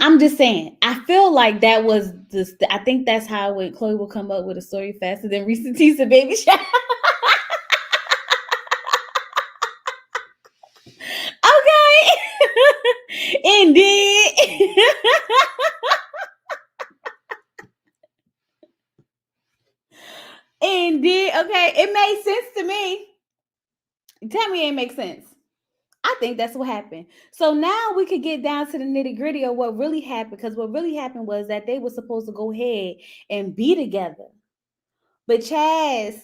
I'm just saying. I feel like that was just. I think that's how when Chloe will come up with a story faster than Reese Tease and Baby Shower. Okay. Indeed. Indeed. Okay. It made sense to me. Tell me it ain't make sense. I think that's what happened. So now we could get down to the nitty gritty of what really happened. Because what really happened was that they were supposed to go ahead and be together. But Chaz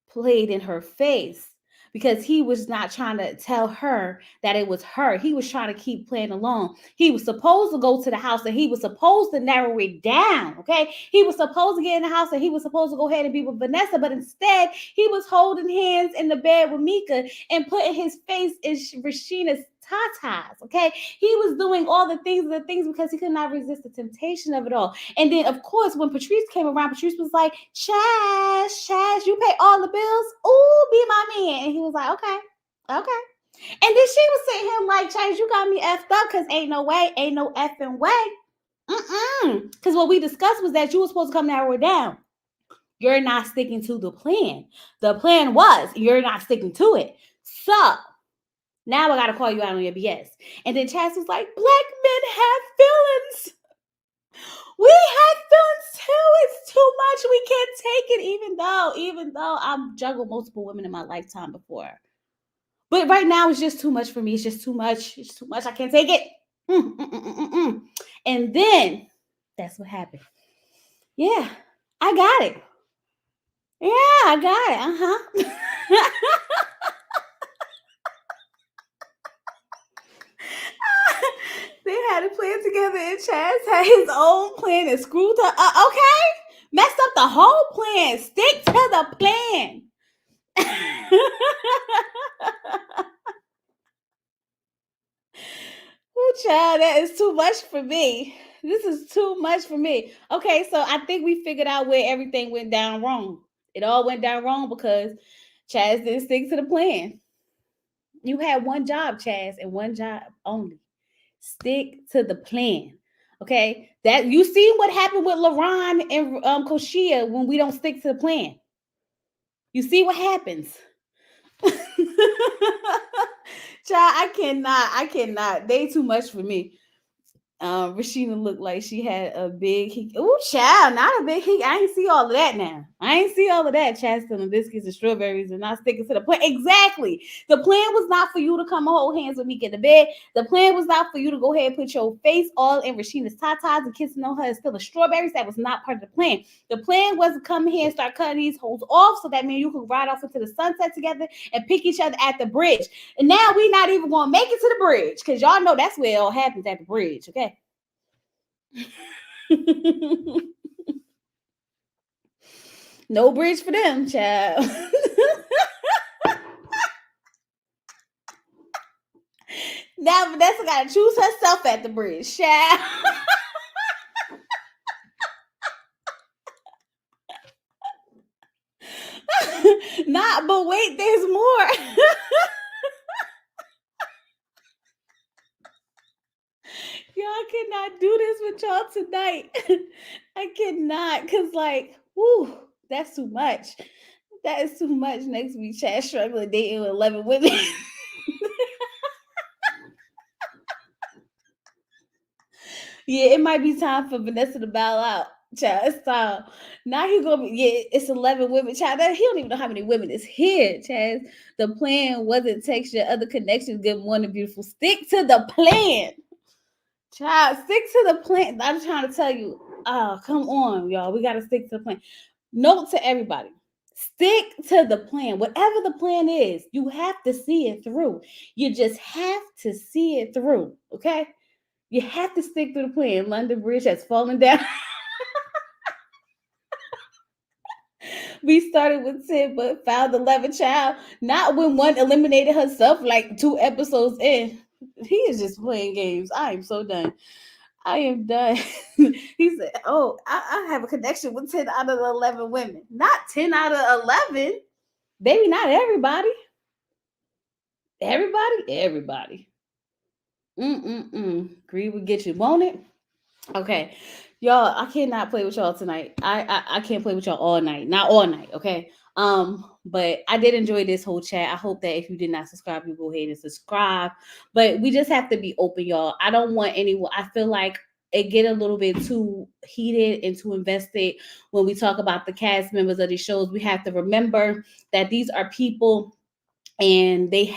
played in her face because he was not trying to tell her that it was her. He was trying to keep playing along. He was supposed to go to the house and he was supposed to narrow it down. Okay. He was supposed to get in the house and he was supposed to go ahead and be with Vanessa, but instead he was holding hands in the bed with Mika and putting his face in Rashina's tatas. Okay. He was doing all the things because he could not resist the temptation of it all. And then, of course, when Patrice came around, Patrice was like, Chaz, you pay all the bills? Ooh, be my man. And he was like, okay. And then she was sitting here like, Chaz, you got me effed up because ain't no effing way. Because what we discussed was that you were supposed to come narrow it down. You're not sticking to the plan. The plan was you're not sticking to it. So now I got to call you out on your BS. And then Chaz was like, black men have feelings. We have feelings too. It's too much. We can't take it, even though I've juggled multiple women in my lifetime before. But right now it's just too much for me. It's just too much. It's too much. I can't take it. Mm. And then that's what happened. Yeah, I got it. Yeah, I got it. They had a plan together, and Chaz had his own plan and screwed her up. Okay, messed up the whole plan. Stick to the plan. Oh, child, that is too much for me. This is too much for me. Okay, so I think we figured out where everything went down wrong. It all went down wrong because Chaz didn't stick to the plan. You had one job, Chaz, and one job only. Stick to the plan. Okay, that you see what happened with LaRon and Koshia when we don't stick to the plan. You see what happens. Child, I cannot. They too much for me. Rashina looked like she had a big heat. Oh, child, not a big heat. I ain't see all of that now. I ain't see all of that. Chaz selling biscuits and strawberries and not sticking to the plan. Exactly. The plan was not for you to come and hold hands with me, get to bed. The plan was not for you to go ahead and put your face all in Rashina's tatas and kissing on her and stealing strawberries. That was not part of the plan. The plan was to come here and start cutting these holes off so that means you could ride off into the sunset together and pick each other at the bridge. And now we not even going to make it to the bridge because y'all know that's where it all happens at the bridge, okay? No bridge for them, child. Now Vanessa gotta choose herself at the bridge, child. Not, but wait, there's more. Y'all cannot do this with y'all tonight. I cannot, cause like, whoo, that's too much. That is too much. Next week, Chad struggling dating with 11 women. Yeah, it might be time for Vanessa to bow out. Child, it's time. Now he gonna be, yeah, it's 11 women. Child, he don't even know how many women is here, Chaz. The plan wasn't text your other connections. Good morning, beautiful. Stick to the plan. Child, stick to the plan. I'm trying to tell you. Oh, come on, y'all. We gotta stick to the plan. Note to everybody. Stick to the plan. Whatever the plan is, you have to see it through. You just have to see it through. Okay? You have to stick to the plan. London Bridge has fallen down. We started with 10, but found 11, child. Not when one eliminated herself like 2 episodes in. He is just playing games. I am so done. I am done. He said, oh, I have a connection with 10 out of the 11 women. Not 10 out of 11. Baby, not everybody. Everybody. Agree would get you. Won't it? Okay. Y'all, I cannot play with y'all tonight. I can't play with y'all all night. Not all night, okay? But I did enjoy this whole chat. I hope that if you did not subscribe, you go ahead and subscribe. But we just have to be open, y'all. I don't want anyone. I feel like it get a little bit too heated and too invested when we talk about the cast members of these shows. We have to remember that these are people and they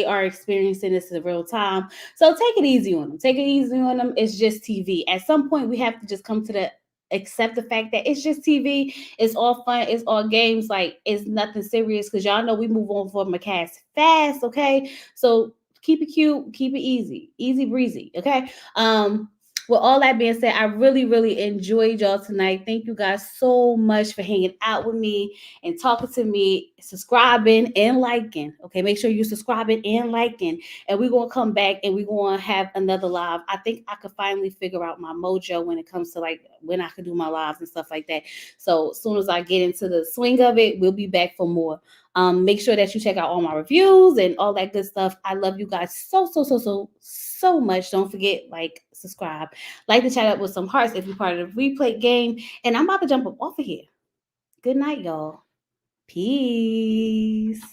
are experiencing this in real time. So take it easy on them. It's just TV. At some point, we have to just come to the accept the fact that it's just TV. It's all fun. It's all games. Like it's nothing serious because y'all know we move on from a cast fast. Okay, so keep it cute, keep it easy breezy. Okay. With all that being said, I really enjoyed y'all tonight. Thank you guys so much for hanging out with me and talking to me, subscribing and liking. Okay, make sure you subscribing and liking. And we're gonna come back and we're gonna have another live. I think I could finally figure out my mojo when it comes to like when I could do my lives and stuff like that. So as soon as I get into the swing of it, we'll be back for more. Make sure that you check out all my reviews and all that good stuff. I love you guys so much. Don't forget, like, subscribe, like the chat up with some hearts if you're part of the replay game. And I'm about to jump up off of here. Good night, y'all. Peace.